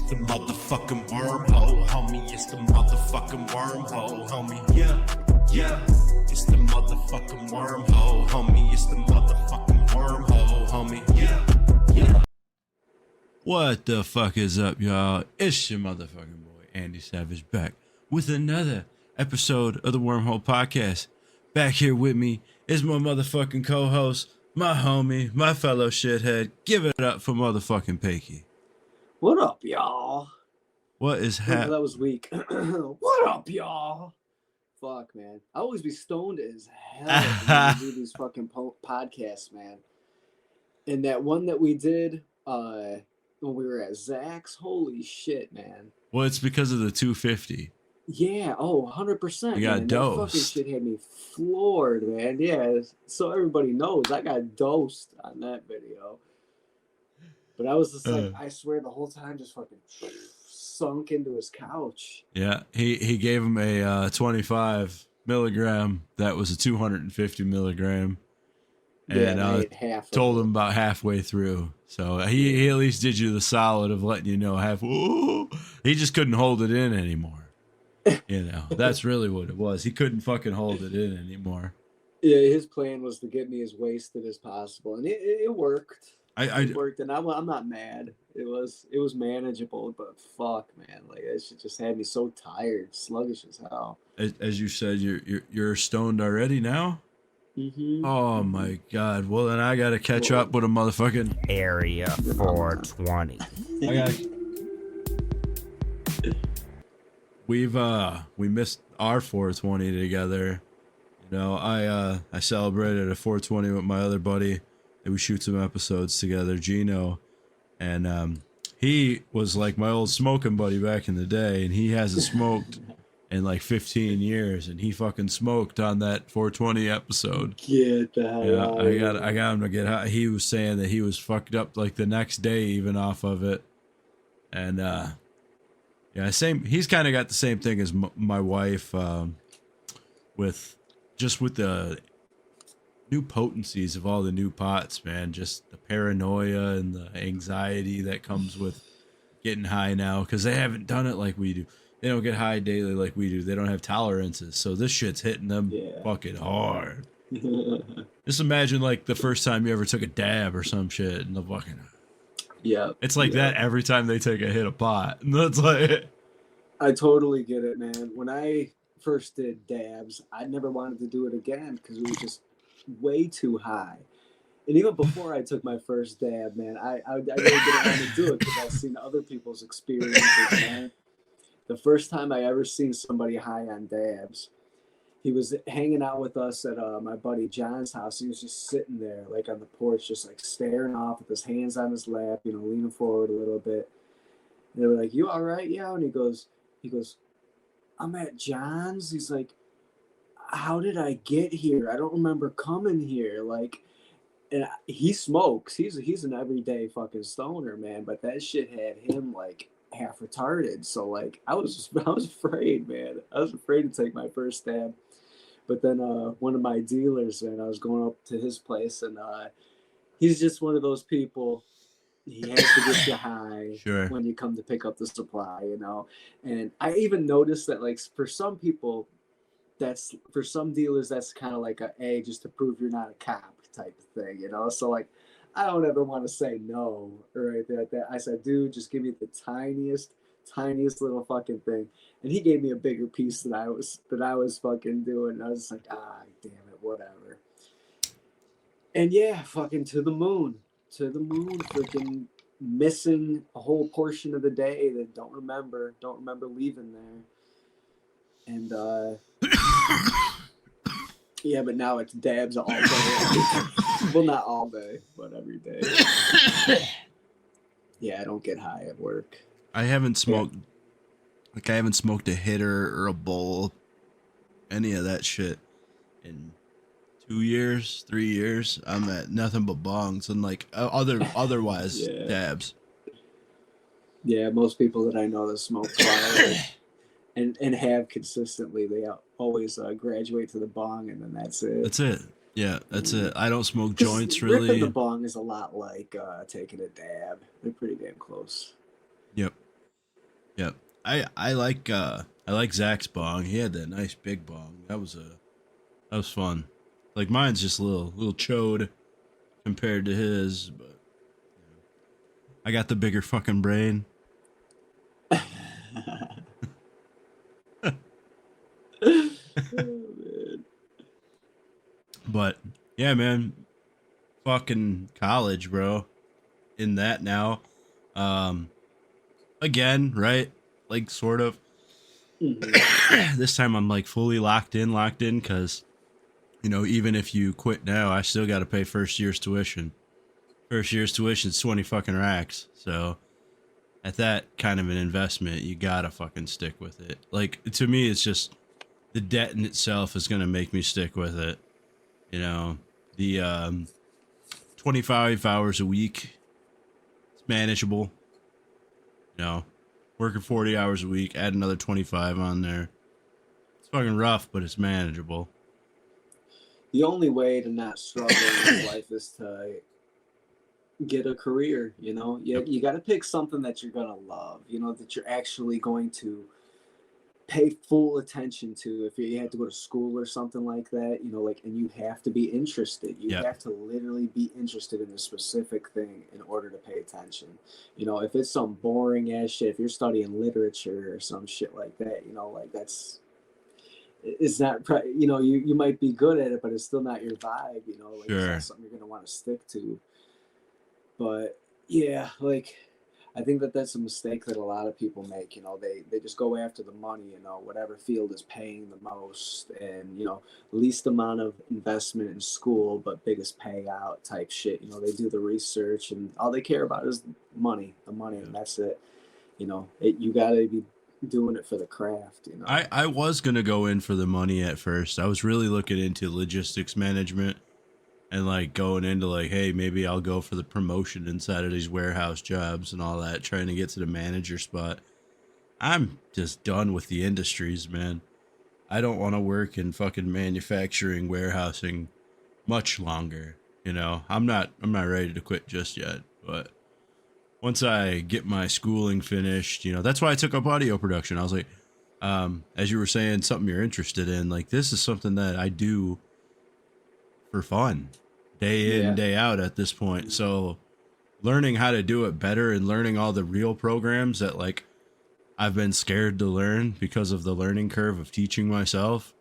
the motherfucking wormhole, homie. It's the motherfucking wormhole, homie. Yeah. It's the motherfucking wormhole, homie. It's the motherfucking wormhole, homie. Yeah. What the fuck is up, y'all? It's your motherfucking boy, Andy Savage, back with another episode of the Wormhole Podcast. Back here with me is my motherfucking co-host, my homie, my fellow shithead. Give it up for motherfucking Pakey. What up, y'all? What is happening? That was weak. What up, y'all? Fuck, man. I always be stoned as hell when we do these fucking podcasts, man. And that one that we did when we were at Zach's, holy shit, man. Well, it's because of the 250. Yeah, 100%. You got man. dosed. That fucking shit had me floored, man. Yeah, so everybody knows I got dosed on that video. But I was just like, I swear the whole time just fucking sunk into his couch. Yeah, he gave him a 25 milligram. That was a 250 milligram. And told him about halfway through. So he at least did you the solid of letting you know he just couldn't hold it in anymore. You know, that's really what it was. He couldn't fucking hold it in anymore. Yeah, his plan was to get me as wasted as possible. And it worked. It worked, and I'm not mad. It was manageable, but fuck, man, like that shit just had me so tired, sluggish as hell. As you said, you're stoned already now. Mm-hmm. Oh my god! Well, then I gotta catch up with a motherfucking Area 420. We missed our 420 together. You know, I celebrated a 420 with my other buddy. And we shoot some episodes together, Gino, and he was like my old smoking buddy back in the day, and he hasn't smoked in like 15 years, and he fucking smoked on that 420 episode. Get the hell out of here. I got him to get high. He was saying that he was fucked up like the next day even off of it, and same. He's kind of got the same thing as my wife, with the new potencies of all the new pots, man. Just the paranoia and the anxiety that comes with getting high now, because they haven't done it like we do. They don't get high daily like we do. They don't have tolerances, so this shit's hitting them fucking hard. Just imagine like the first time you ever took a dab or some shit, and the fucking it's like that every time they take a hit of pot. And that's like, I totally get it, man. When I first did dabs, I never wanted to do it again because it was just way too high. And even before I took my first dab, man, I really didn't want to do it because I've seen other people's experiences, man. The first time I ever seen somebody high on dabs, he was hanging out with us at my buddy John's house. He was just sitting there like on the porch, just like staring off with his hands on his lap, you know, leaning forward a little bit. And they were like, "You all right?" "Yeah." And he goes, "I'm at John's." He's like, "How did I get here? I don't remember coming here." Like, and he smokes. He's an everyday fucking stoner, man. But that shit had him like half retarded. So like, I was afraid, man. I was afraid to take my first stab. But then one of my dealers, man, I was going up to his place, and he's just one of those people. He has to get you high when you come to pick up the supply, you know. And I even noticed that, like, for some people, for some dealers, that's kind of like just to prove you're not a cop type of thing, you know. So like, I don't ever want to say no or anything like that. I said, "Dude, just give me the tiniest little fucking thing." And he gave me a bigger piece than I was fucking doing. And I was like, damn it, whatever. And yeah, fucking to the moon, freaking missing a whole portion of the day that don't remember leaving there. And yeah, but now it's dabs all day. Well, not all day, but every day. Yeah, I don't get high at work. I haven't smoked I haven't smoked a hitter or a bowl, any of that shit in 2 years, 3 years. I'm at nothing but bongs and like otherwise dabs. Yeah, most people that I know that smoke flower and have consistently, they always graduate to the bong, and then that's it. That's it. Yeah, that's it. I don't smoke joints really. Ripping the bong is a lot like taking a dab. They're pretty damn close. Yep. Yep. I like Zach's bong. He had that nice big bong. That was fun. Like mine's just a little chode compared to his, but I got the bigger fucking brain. Oh, man. But yeah, man, fucking college, bro. In that now, again, right? Like sort of. Mhm. This time I'm like fully locked in, because you know, even if you quit now, I still got to pay first year's tuition. First year's tuition is 20 fucking racks. So at that kind of an investment, you gotta fucking stick with it. Like to me, it's just the debt in itself is gonna make me stick with it. You know, the 25 hours a week, it's manageable. You know, working 40 hours a week, add another 25 on there. It's fucking rough, but it's manageable. The only way to not struggle in life is to get a career. You got to pick something that you're gonna love. That you're actually going to pay full attention to. If you had to go to school or something like that, and you have to be interested. You Yep. have to literally be interested in a specific thing in order to pay attention. If it's some boring ass shit, if you're studying literature or some shit like that, like that's it's not you might be good at it, but it's still not your vibe. Like it's Sure. not something you're gonna want to stick to. But yeah, like I think that's a mistake that a lot of people make. They just go after the money. Whatever field is paying the most, and least amount of investment in school, but biggest payout type shit. They do the research, and all they care about is money, and that's it. You gotta be doing it for the craft. I was gonna go in for the money at first. I was really looking into logistics management and like going into like, hey, maybe I'll go for the promotion inside of these warehouse jobs and all that, trying to get to the manager spot. I'm just done with the industries, man. I don't want to work in fucking manufacturing, warehousing much longer. I'm not ready to quit just yet, but once I get my schooling finished, that's why I took up audio production. I was like, as you were saying, something you're interested in, like this is something that I do for fun, day in, day out at this point. So learning how to do it better and learning all the real programs that like I've been scared to learn because of the learning curve of teaching myself.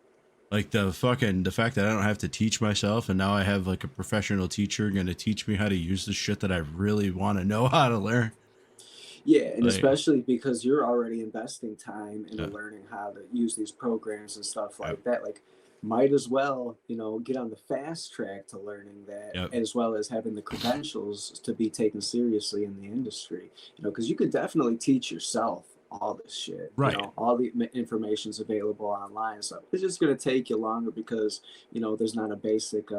Like the fact that I don't have to teach myself and now I have like a professional teacher going to teach me how to use the shit that I really want to know how to learn. Yeah, and Like, especially because you're already investing time into learning how to use these programs and stuff like that. Like, might as well, get on the fast track to learning that, as well as having the credentials to be taken seriously in the industry. Because you could definitely teach yourself all this shit. Right. All the information's available online. So it's just going to take you longer because, there's not a basic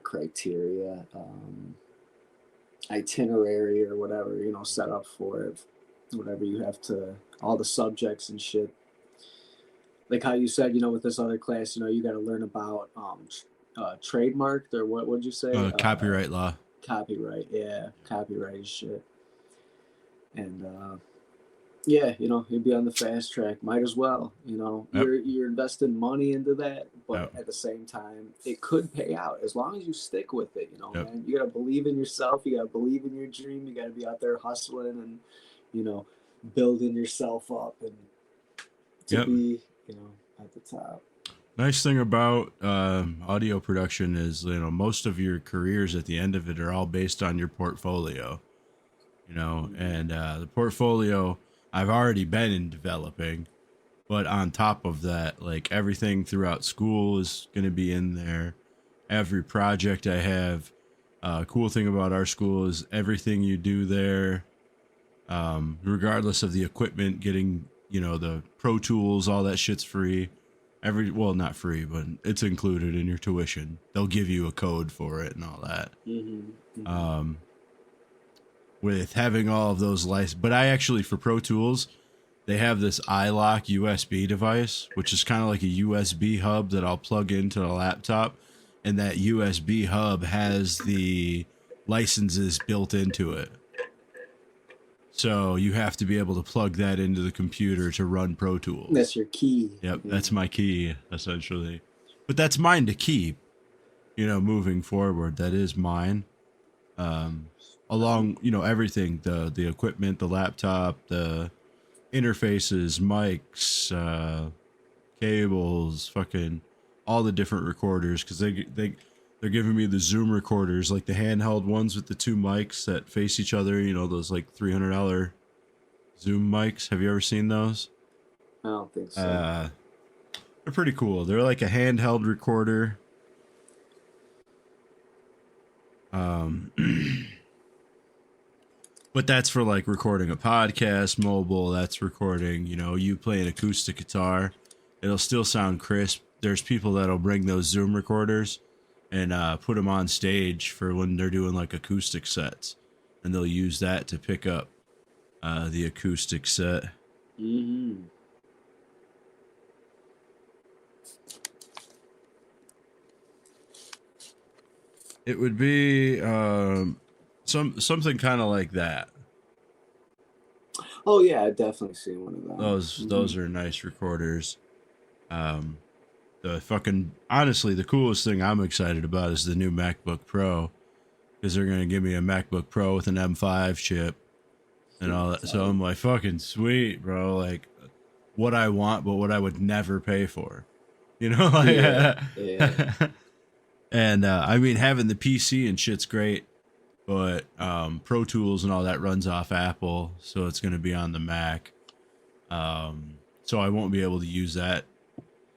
criteria, itinerary or whatever, set up for it. Whatever you have to, all the subjects and shit. Like how you said, with this other class, you got to learn about trademarked or what would you say? Copyright law. Copyright, yeah, copyright shit. And yeah, you'd be on the fast track. Might as well, you're investing money into that, but at the same time, it could pay out as long as you stick with it. Man, you gotta believe in yourself. You gotta believe in your dream. You gotta be out there hustling and building yourself up and to be at the top. Nice thing about audio production is most of your careers at the end of it are all based on your portfolio. And the portfolio I've already been in developing, but on top of that, like everything throughout school is going to be in there. Every project I have, cool thing about our school is everything you do there, regardless of the equipment, getting, the Pro Tools, all that shit's free. Well, not free, but it's included in your tuition. They'll give you a code for it and all that. With having all of those licenses. But I actually, for Pro Tools, they have this iLock USB device, which is kind of like a USB hub that I'll plug into the laptop. And that USB hub has the licenses built into it. So you have to be able to plug that into the computer to run Pro Tools. That's your key. Yep, that's my key, essentially. But that's mine to keep, moving forward. That is mine. Along, everything, the equipment, the laptop, the interfaces, mics, cables, fucking all the different recorders, because they're giving me the Zoom recorders, like the handheld ones with the two mics that face each other, those like $300 Zoom mics. Have you ever seen those? I don't think so. They're pretty cool. They're like a handheld recorder. But that's for like recording a podcast, mobile. That's recording, you play an acoustic guitar. It'll still sound crisp. There's people that'll bring those Zoom recorders and put them on stage for when they're doing like acoustic sets, and they'll use that to pick up the acoustic set. Mm-hmm. It would be something kind of like that. Oh yeah, I definitely seen one of Those are nice recorders. Honestly, the coolest thing I'm excited about is the new MacBook Pro, because they're gonna give me a MacBook Pro with an M5 chip and all that. So I'm like, fucking sweet, bro. Like, what I want, but what I would never pay for. Like, yeah. And I mean, having the PC and shit's great, but Pro Tools and all that runs off Apple, so it's going to be on the Mac. So I won't be able to use that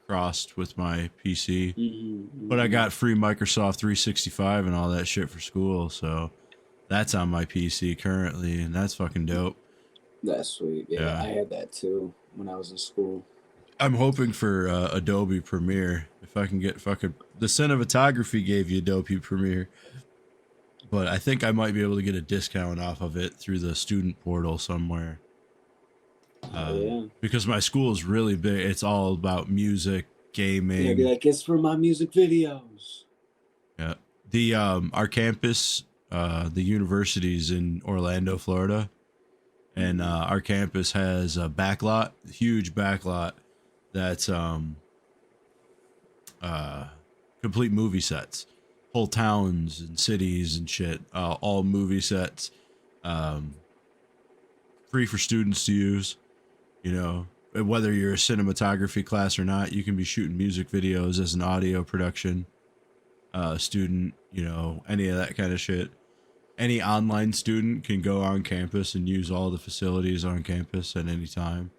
crossed with my PC. Mm-hmm. But I got free Microsoft 365 and all that shit for school, so that's on my PC currently, and that's fucking dope. That's sweet. Yeah, I had that too when I was in school. I'm hoping for Adobe Premiere. If I can get the cinematography gave you Adobe Premiere, but I think I might be able to get a discount off of it through the student portal somewhere. Because my school is really big. It's all about music, gaming. Yeah, be like, it's for my music videos. Yeah. The our campus, the university's in Orlando, Florida, and our campus has a backlot, huge backlot. That's complete movie sets, whole towns and cities and shit, all movie sets, free for students to use. Whether you're a cinematography class or not, you can be shooting music videos as an audio production student. Any of that kind of shit. Any online student can go on campus and use all the facilities on campus at any time.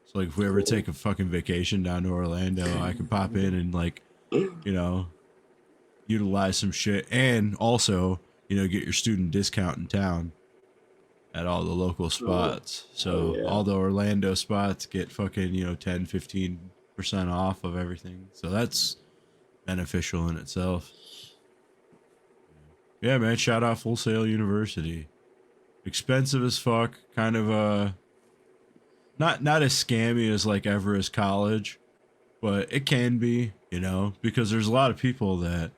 So like if we ever take a fucking vacation down to Orlando, I can pop in and like, utilize some shit, and also, get your student discount in town at all the local spots. So all the Orlando spots get fucking, 10-15% off of everything. So that's beneficial in itself. Yeah, man, shout out Full Sail University. Expensive as fuck, kind of not as scammy as like Everest College, but it can be, because there's a lot of people that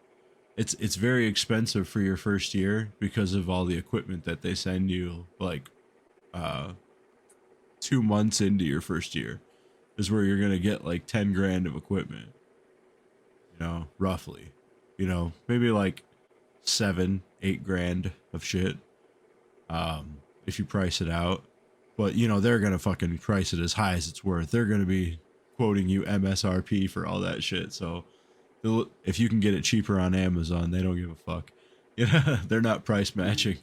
it's very expensive for your first year because of all the equipment that they send you, like 2 months into your first year is where you're gonna get like 10 grand of equipment, roughly, maybe like 7-8 grand of shit, if you price it out. But, they're going to fucking price it as high as it's worth. They're going to be quoting you MSRP for all that shit. So if you can get it cheaper on Amazon, they don't give a fuck. They're not price matching.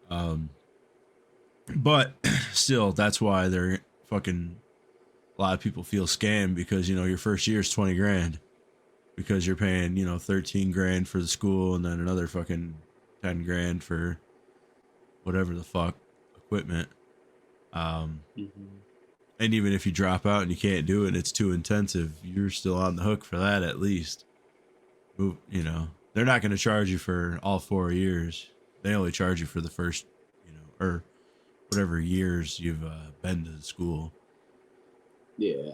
But still, that's why they're fucking, a lot of people feel scammed because, your first year is 20 grand because you're paying, 13 grand for the school and then another fucking 10 grand for whatever the fuck equipment. And even if you drop out and you can't do it, it's too intensive, you're still on the hook for that at least. They're not going to charge you for all 4 years. They only charge you for the first, or whatever years you've been to the school. Yeah.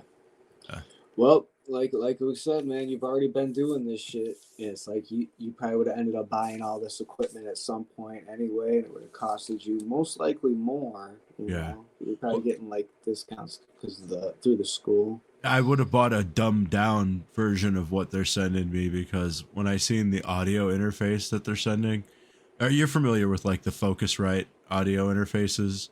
Well, like we said, man, you've already been doing this shit. And it's like you probably would have ended up buying all this equipment at some point anyway, and it would have costed you most likely more. You Yeah. know, you're probably getting like discounts because through the school. I would have bought a dumbed down version of what they're sending me, because when I seen the audio interface that they're sending, are you familiar with like the Focusrite audio interfaces?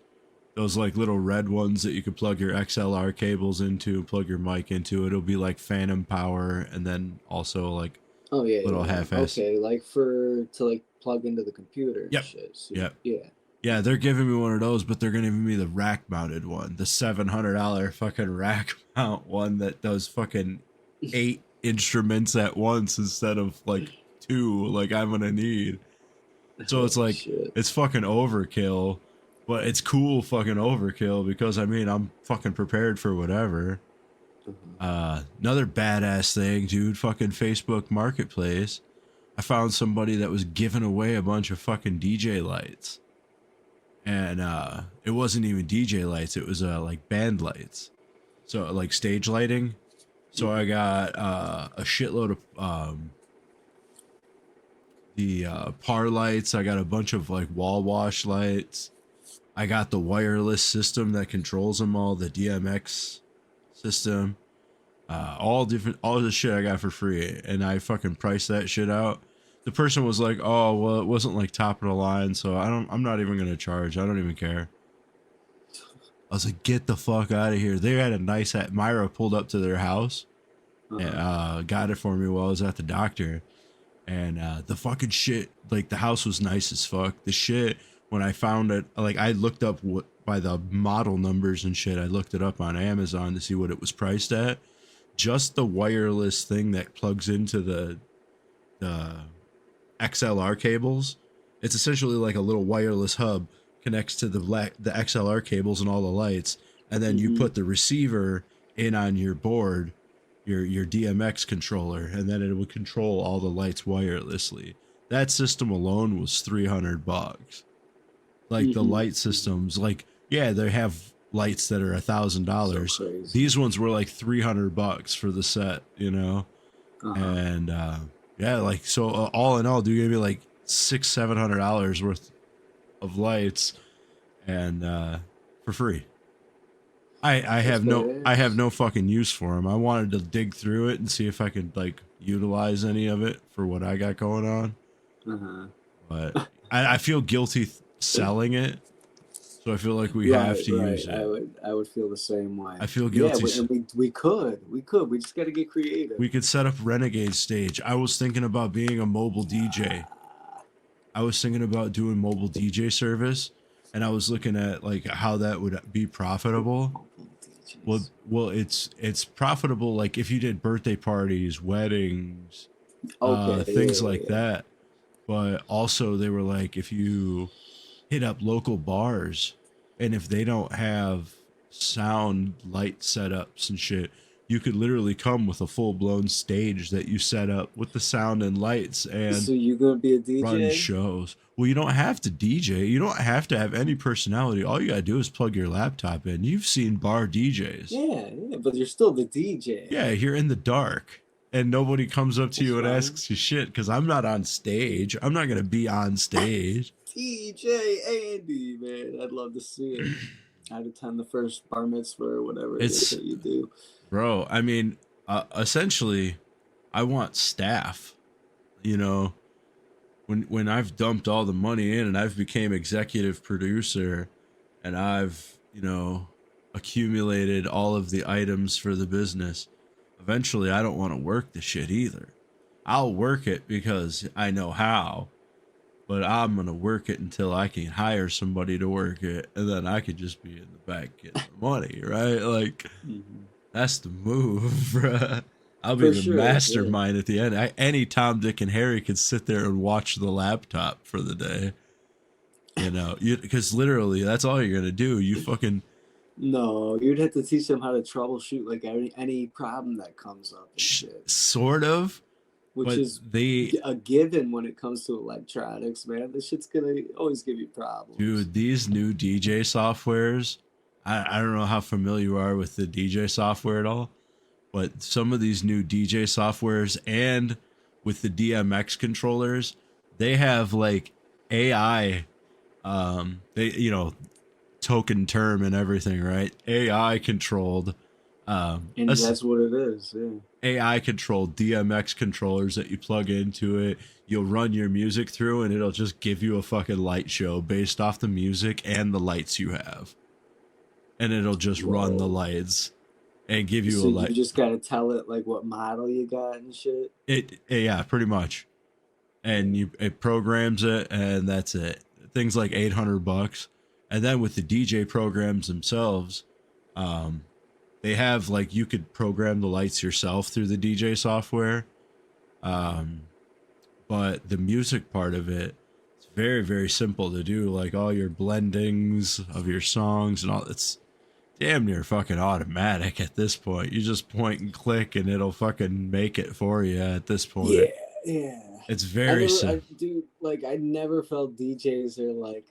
Those like little red ones that you could plug your XLR cables into, plug your mic into. It'll be like phantom power, and then also like Oh yeah, little yeah. half-ass. Okay, like to like plug into the computer and Yep. shit. So, Yep. Yeah. Yeah, they're giving me one of those, but they're gonna give me the rack mounted one, the $700 fucking rack mount one that does fucking 8 instruments at once instead of like 2 like I'm gonna need. So it's like Shit. it's fucking overkill, but it's cool fucking overkill, because I mean I'm fucking prepared for whatever. Another badass thing, dude, fucking Facebook Marketplace. I found somebody that was giving away a bunch of fucking DJ lights. And it wasn't even DJ lights, it was like band lights. So like stage lighting. So I got a shitload of the par lights. I got a bunch of like wall wash lights. I got the wireless system that controls them all, the DMX system. All the shit I got for free, and I fucking priced that shit out. The person was like, "Oh, well, it wasn't like top of the line, so I'm not even gonna charge. I don't even care." I was like, "Get the fuck out of here!" They had a nice Myra pulled up to their house, and got it for me while I was at the doctor, and the fucking shit, like the house was nice as fuck. The shit, when I found it, like I looked up by the model numbers and shit. I looked it up on Amazon to see what it was priced at. Just the wireless thing that plugs into the XLR cables. It's essentially like a little wireless hub, connects to the XLR cables and all the lights, and then you put the receiver in on your board, your DMX controller, and then it would control all the lights wirelessly. That system alone was $300. Like the light systems, like yeah, they have lights that are $1,000. So These ones were like $300 for the set, you know, and yeah, like so all in all, dude gave me like $600-700 worth of lights, and for free. I have no fucking use for them. I wanted to dig through it and see if I could like utilize any of it for what I got going on. But I feel guilty selling it, so I feel like we have to use it. I would feel the same way. I feel guilty. Yeah, we could. We just got to get creative. We could set up Renegade stage. I was thinking about being a mobile DJ. I was thinking about doing mobile DJ service, and I was looking at like how that would be profitable. Well, it's profitable like if you did birthday parties, weddings, things like that. But also they were like, if you hit up local bars, and if they don't have sound light setups and shit, you could literally come with a full-blown stage that you set up with the sound and lights, and so you're gonna be a DJ? Run shows. Well, you don't have to DJ. You don't have to have any personality. All you gotta do is plug your laptop in. You've seen bar DJs. Yeah, but you're still the DJ. Yeah, you're in the dark, and nobody comes up to you and asks you shit, because I'm not on stage. I'm not gonna be on stage. DJ Andy, man, I'd love to see it. I'd attend the first bar mitzvah or whatever it is that you do. Bro, I mean, essentially, I want staff. You know, when I've dumped all the money in and I've became executive producer, and I've, you know, accumulated all of the items for the business, eventually I don't want to work the shit either. I'll work it because I know how, but I'm going to work it until I can hire somebody to work it, and then I could just be in the back getting the money, right? Like, that's the move, bruh. I'll be the mastermind at the end. Any Tom, Dick, and Harry could sit there and watch the laptop for the day. You know, because literally that's all you're going to do. You fucking... No, you'd have to teach them how to troubleshoot like any problem that comes up and shit. Sort of. Which is a given when it comes to electronics, man. This shit's gonna always give you problems. Dude, these new DJ softwares, I don't know how familiar you are with the DJ software at all, but some of these new DJ softwares and with the DMX controllers, they have like AI, they, you know, token term and everything, right? AI controlled, And that's what it is. Yeah. AI controlled DMX controllers that you plug into it. You'll run your music through and it'll just give you a fucking light show based off the music and the lights you have. And it'll just run the lights and give you a light. You just gotta tell it like what model you got and shit. Yeah, pretty much. And it programs it and that's it. Things like $800. And then with the DJ programs themselves, they have like you could program the lights yourself through the DJ software. But the music part of it, it's very, very simple to do. Like all your blendings of your songs and all, it's damn near fucking automatic at this point. You just point and click and it'll fucking make it for you at this point. Yeah. It's very simple. Dude, like I never felt DJs are like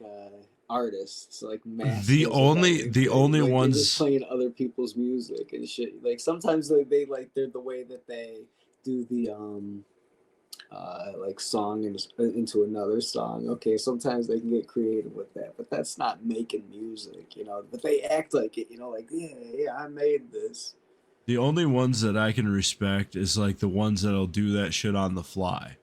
artists, like masters. The only like, ones just playing other people's music and shit. Like sometimes they like they're the way that they do the like song into another song. Okay, sometimes they can get creative with that, but that's not making music, you know. But they act like it, you know, like yeah, I made this. The only ones that I can respect is like the ones that'll do that shit on the fly.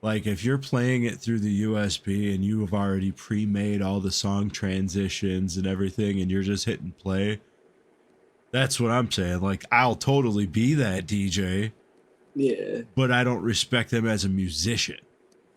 Like if you're playing it through the USB and you have already pre-made all the song transitions and everything and you're just hitting play, that's what I'm saying. Like I'll totally be that DJ. Yeah. But I don't respect them as a musician.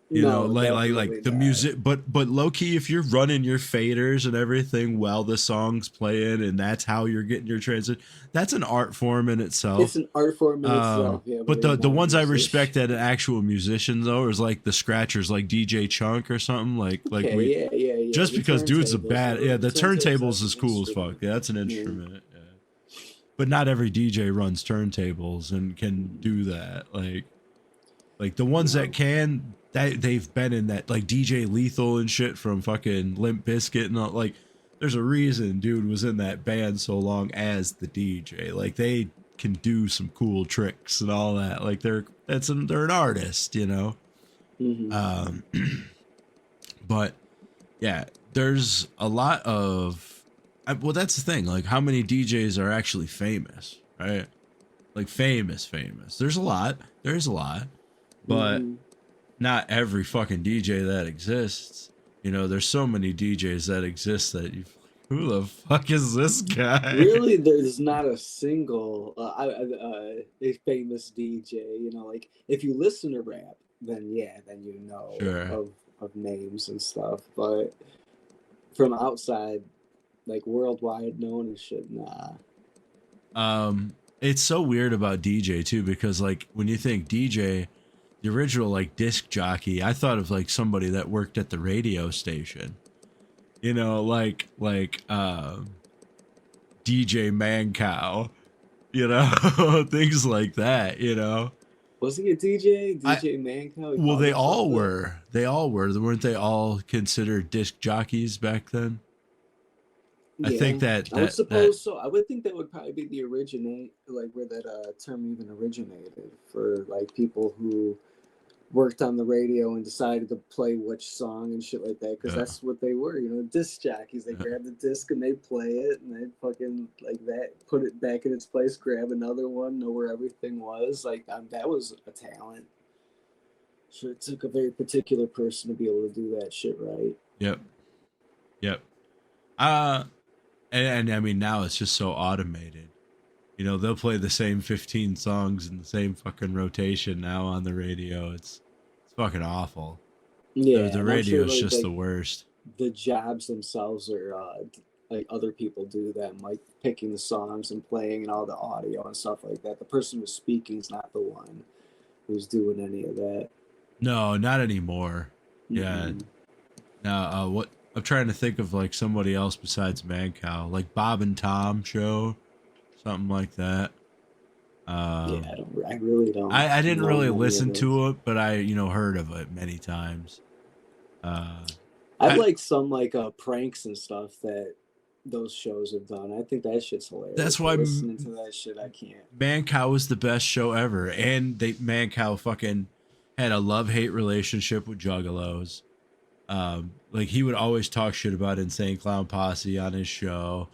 You know, like the music, but low key, if you're running your faders and everything while the song's playing and that's how you're getting your transit, that's an art form in itself. It's an art form in itself, yeah. But the ones I respect that an actual musician though is like the scratchers, like DJ Chunk or something yeah. Just because dude's a bad, the turntables is cool as fuck. Yeah, that's an instrument. Yeah. But not every DJ runs turntables and can do that. Like the ones that can. They've been in that, like DJ Lethal and shit from fucking Limp Bizkit and all, like there's a reason dude was in that band so long as the DJ. Like they can do some cool tricks and all that. Like they're an artist, you know. Mm-hmm. But yeah, there's a lot of well, that's the thing. Like how many DJs are actually famous, right? Like famous. There's a lot, but not every fucking DJ that exists. You know, there's so many DJs that exist that who the fuck is this guy? Really, there's not a single a famous DJ. You know, like if you listen to rap, then you know sure. of names and stuff. But from outside, like worldwide known and shit, nah. It's so weird about DJ too, because like when you think DJ, the original like disc jockey, I thought of like somebody that worked at the radio station, you know, like DJ Mancow, you know, things like that, you know. Was he a DJ? DJ Mancow? Well, they all were. Weren't they all considered disc jockeys back then? Yeah, I think that I would suppose so. I would think that would probably be the like where that term even originated for like people who worked on the radio and decided to play which song and shit like that, because that's what they were, you know, disc jockeys. They grab the disc and they play it and they fucking like that, put it back in its place, grab another one, know where everything was. Like that was a talent. Sure, it took a very particular person to be able to do that shit right. Yep. And I mean now it's just so automated. You know, they'll play the same 15 songs in the same fucking rotation now on the radio. It's fucking awful. Yeah, the radio is just the worst. The jobs themselves are like other people do them, like picking the songs and playing and all the audio and stuff like that. The person who's speaking is not the one who's doing any of that. No, not anymore. Yeah. Now, what I'm trying to think of like somebody else besides Mancow, like Bob and Tom show, something like that. I really don't. I didn't really listen to it, but I heard of it many times. I'd like some like pranks and stuff that those shows have done. I think that shit's hilarious. That's why listening to that shit, I can't. Man Cow was the best show ever, and Man Cow fucking had a love-hate relationship with Juggalos. Like he would always talk shit about Insane Clown Posse on his show,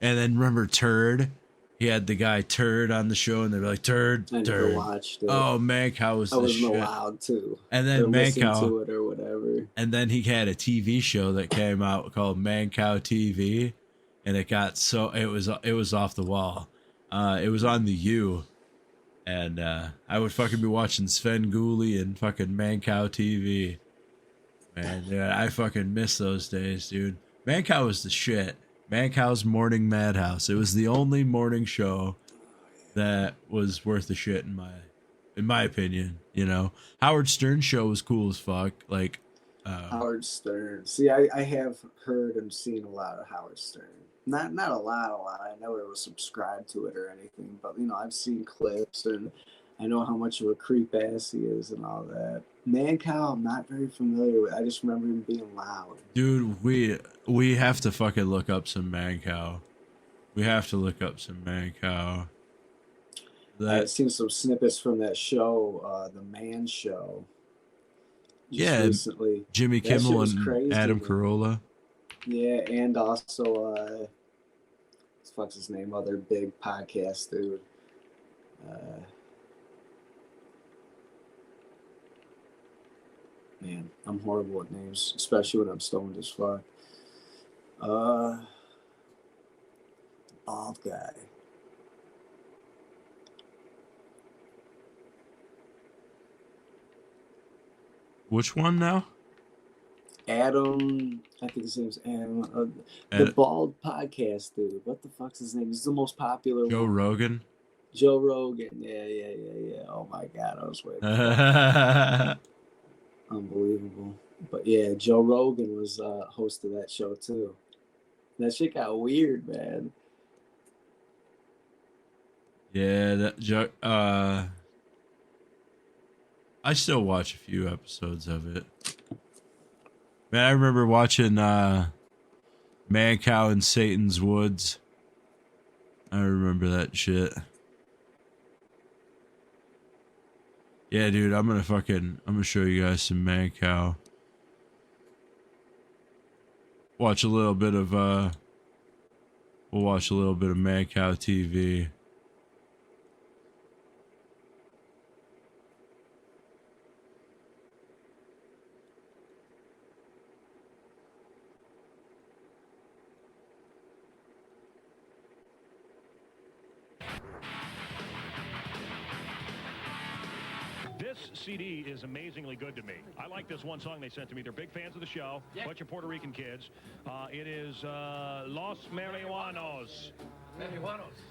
and then remember Turd. He had the guy Turd on the show, and they'd be like, Turd, I never Turd. watched it. Oh, Man Cow was I the wasn't shit. allowed to. And then Man Cow, to it or whatever. and then he had a TV show that came out called Man Cow TV, and it got it was off the wall. It was on the U, and I would fucking be watching Sven Gulli and fucking Man Cow TV. Man, dude, I fucking miss those days, dude. Man Cow was the shit. Man Cow's Morning Madhouse. It was the only morning show that was worth the shit in my opinion. You know, Howard Stern show was cool as fuck. Like Howard Stern. See, I have heard and seen a lot of Howard Stern. Not a lot. I never was subscribed to it or anything, but you know, I've seen clips and I know how much of a creep ass he is and all that. Man Cow, I'm not very familiar with. I just remember him being loud. Dude, we have to fucking look up some Man Cow. We have to look up some Man Cow. I've seen some snippets from that show, The Man Show. Yeah, recently. Jimmy Kimmel and crazy, Adam man. Carolla. Yeah, and also, what the fuck's his name? Other big podcast dude. Man, I'm horrible with names, especially when I'm stoned as fuck. Bald guy. Which one now? Adam, I think his name's Adam. The bald podcast dude. What the fuck's his name? He's the most popular Joe one. Rogan. Joe Rogan. Yeah. Oh my God, I was waiting. Unbelievable. But yeah, Joe Rogan was host of that show too. That shit got weird, man. Yeah, I still watch a few episodes of it. Man, I remember watching Man Cow in Satan's Woods. I remember that shit. Yeah, dude, I'm gonna show you guys some Man Cow. Watch a little bit of we'll watch a little bit of Man Cow TV. This CD is amazingly good to me. I like this one song they sent to me. They're big fans of the show. Yeah. Bunch of Puerto Rican kids. It is Los Marihuanos.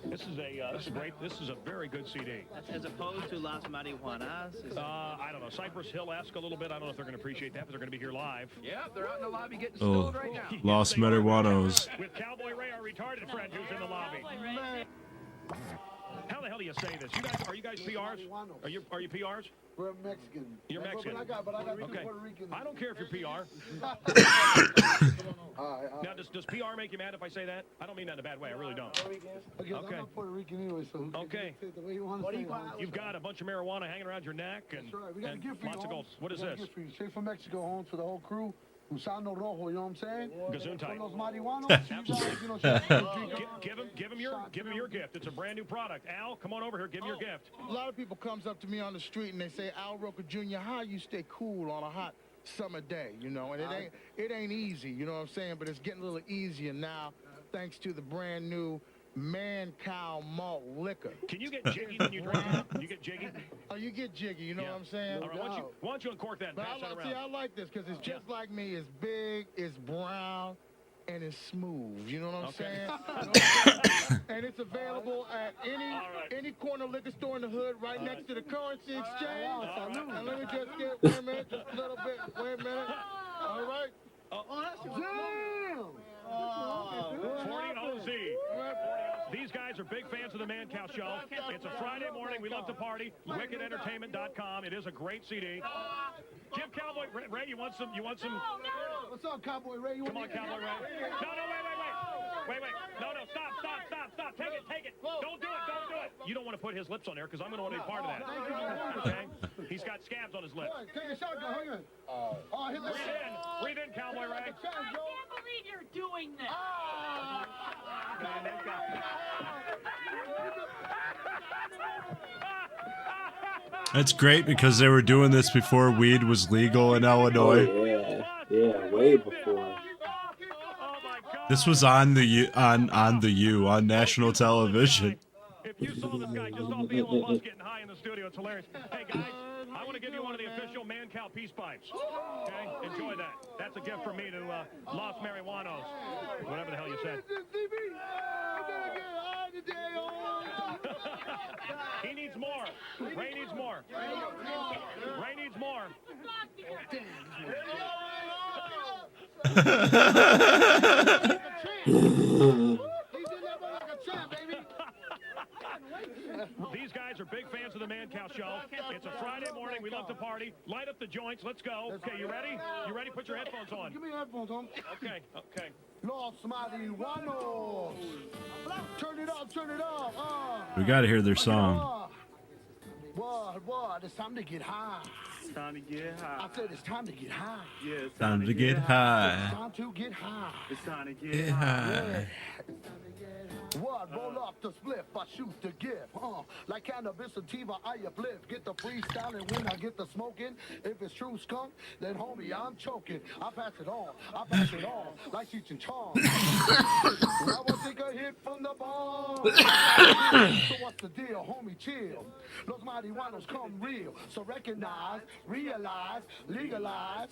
This is a very good CD. As opposed to Las Marihuanas? I don't know. Cypress Hill-esque a little bit. I don't know if they're going to appreciate that, but they're going to be here live. Yeah, they're out in the lobby getting stoned right now. Los Marihuanos. With Cowboy Ray, our retarded friend, who's in the lobby. How the hell do you say this? Are you guys PRs? Are you PRs? We're Mexican. You're Mexican. But I got Okay. Puerto Rican. I don't care if you're PR. Now, does PR make you mad if I say that? I don't mean that in a bad way. I really don't. Okay. I'm not Puerto Rican anyway, so okay. Say it the way you want to say it. You've got a bunch of marijuana hanging around your neck and, That's right. We got a gift for you, lots of Holmes. gold. What is this? Straight from Mexico, Holmes, for the whole crew. Usano Rojo, you know what I'm saying? Gesundheit. Los marihuanos. Give him your gift. It's a brand new product. Al, come on over here. Give him your gift. A lot of people comes up to me on the street and they say, Al Roker Jr., how you stay cool on a hot summer day, you know? And it ain't easy, you know what I'm saying? But it's getting a little easier now thanks to the brand new Man Cow Malt Liquor. Can you get jiggy when you drink it? You get jiggy? Oh, you get jiggy, you know what I'm saying? All right, why don't you uncork that and But pass that around? I like this because it's just like me. It's big, it's brown, and it's smooth. You know what I'm saying? And it's available at any corner liquor store in the hood right next to the currency exchange. And let me just get, wait a minute, just a little bit. Wait a minute. All right. Oh, that's damn! 40 OZ. These guys are big fans of the Man Cow Show. It's a Friday morning. We love to party. WickedEntertainment.com. It is a great CD. Give Cowboy Ray, you want some? What's up, Cowboy Ray? Come on, Cowboy Ray. No, wait. Wait. No, stop. Take it. Don't do it. You don't want to put his lips on there because I'm going to want to be part of that. Okay? He's got scabs on his lips. Take a shotgun, hang on. Hit the Breathe in, Cowboy Ray. I can't believe you're doing this. That's great because they were doing this before weed was legal in Illinois. Oh, yeah, way before. This was on the on national television. If you saw this guy just off the Elon Musk getting high in the studio, it's hilarious. Hey guys, I want to give you one of the official Man Cow peace pipes. Okay, enjoy that. That's a gift from me to Los Marihuanos, whatever the hell you said. He needs more. Ray needs more. Ray needs more. These guys are big fans of the Man Cow Show. It's a Friday morning. We love to party. Light up the joints. Let's go. Okay, you ready? You ready? Put your headphones on. Give me headphones on. Okay. Los Marihuanos. Turn it up. We got to hear their song. What? It's time to get high. It's time to get high. I said it's time to get high. Yeah, it's Time to get high. It's time to get high. It's time to Get get high. high. What? Roll off the spliff, I shoot the gift. Like cannabis sativa, I uplift. Get the freestyling when I get the smoking. If it's true skunk, then homie, I'm choking. I pass it on. Like Cheech and Chong. I will take a hit from the ball. So what's the deal, homie? Chill. Los marihuanos come real. So recognize, realize, legalize.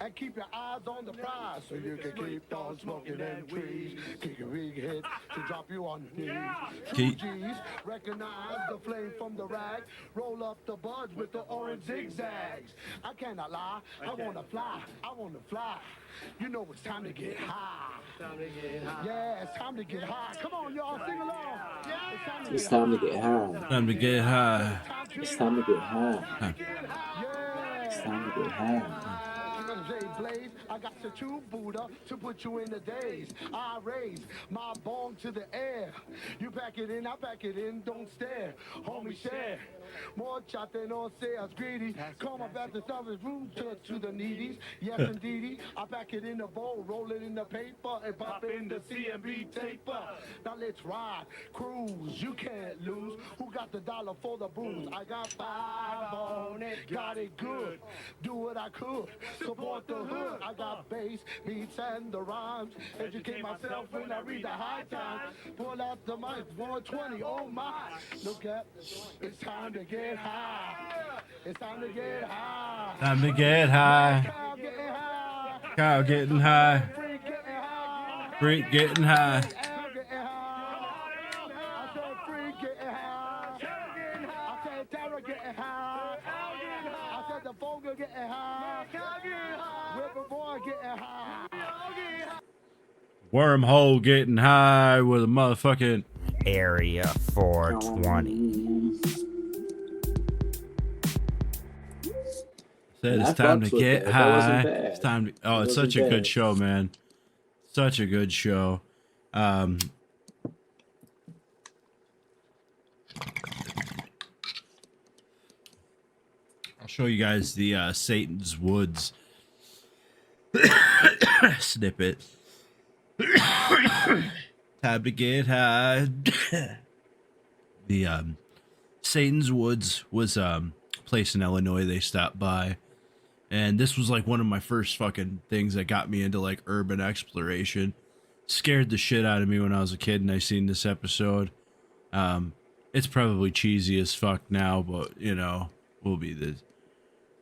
And keep your eyes on the prize so you can keep on smoking them trees. Kick a big hit to drop you on your knees. Two G's, recognize the flame from the rag. Roll up the buds with the orange zigzags. I cannot lie, I wanna fly. You know it's time to get high. Yeah, it's time to get high. Come on, y'all, sing along. It's time to get high. Time to get high. It's time to get high. It's time to get high. Blaze, I got to chew Buddha to put you in the days. I raise my bong to the air. You pack it in, I pack it in, don't stare. Homie, share. More chat than on sales, greedy. Come up at the service room to the needies. Yes, indeedy. I pack it in the bowl, roll it in the paper, and pop in the CMB taper. Now let's ride, cruise, you can't lose. Who got the dollar for the booze? I got 5 on it, got it good. Do what I could, support the hood. I got bass, beats, and the rhymes. Educate myself when I read the high times. Pull out the mic, 120, oh my. Look at, it's time to get high. It's time to get high. Time to get high. Cow getting high. Cow getting high. Freak getting high. Freak getting high. Al getting high. I said freak getting high. I said Tara getting high. I said the Fogel getting high. River Boy getting high. Wormhole getting high with a motherfucking Area 420. said I it's time to fucks with get that. That wasn't high. bad. It's time to oh, That it's such wasn't a good bad. show, man. Such a good show. I'll show you guys the Satan's Woods snippet. Time to get high. The Satan's Woods was a place in Illinois they stopped by, and this was like one of my first fucking things that got me into like urban exploration. Scared the shit out of me when I was a kid and I seen this episode. It's probably cheesy as fuck now, but you know,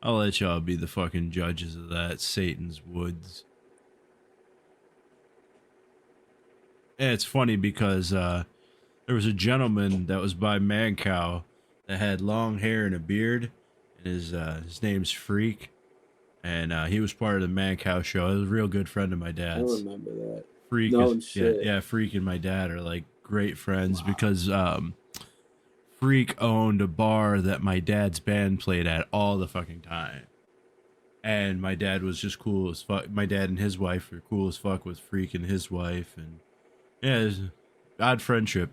I'll let y'all be the fucking judges of that. Satan's Woods. And it's funny because there was a gentleman that was by Mancow that had long hair and a beard, and his name's Freak, and he was part of the Mancow show. He was a real good friend of my I dad's. remember that. Freak No is shit. yeah, Freak and my dad are like great friends because Freak owned a bar that my dad's band played at all the fucking time. And my dad was just cool as fuck. My dad and his wife were cool as fuck with Freak and his wife, and Yeah, it's odd friendship.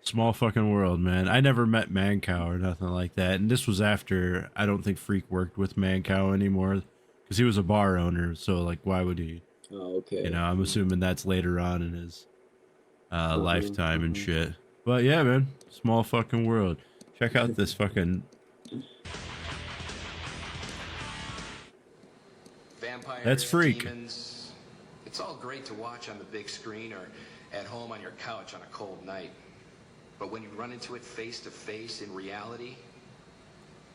Small fucking world, man. I never met Mancow or nothing like that. And this was after, I don't think Freak worked with Mancow anymore. Because he was a bar owner. So, like, why would he? Oh, okay. You know, I'm assuming that's later on in his lifetime and shit. But yeah, man. Small fucking world. Check out this fucking... Vampires, That's Freak. demons. It's all great to watch on the big screen or at home on your couch on a cold night. But when you run into it face to face in reality,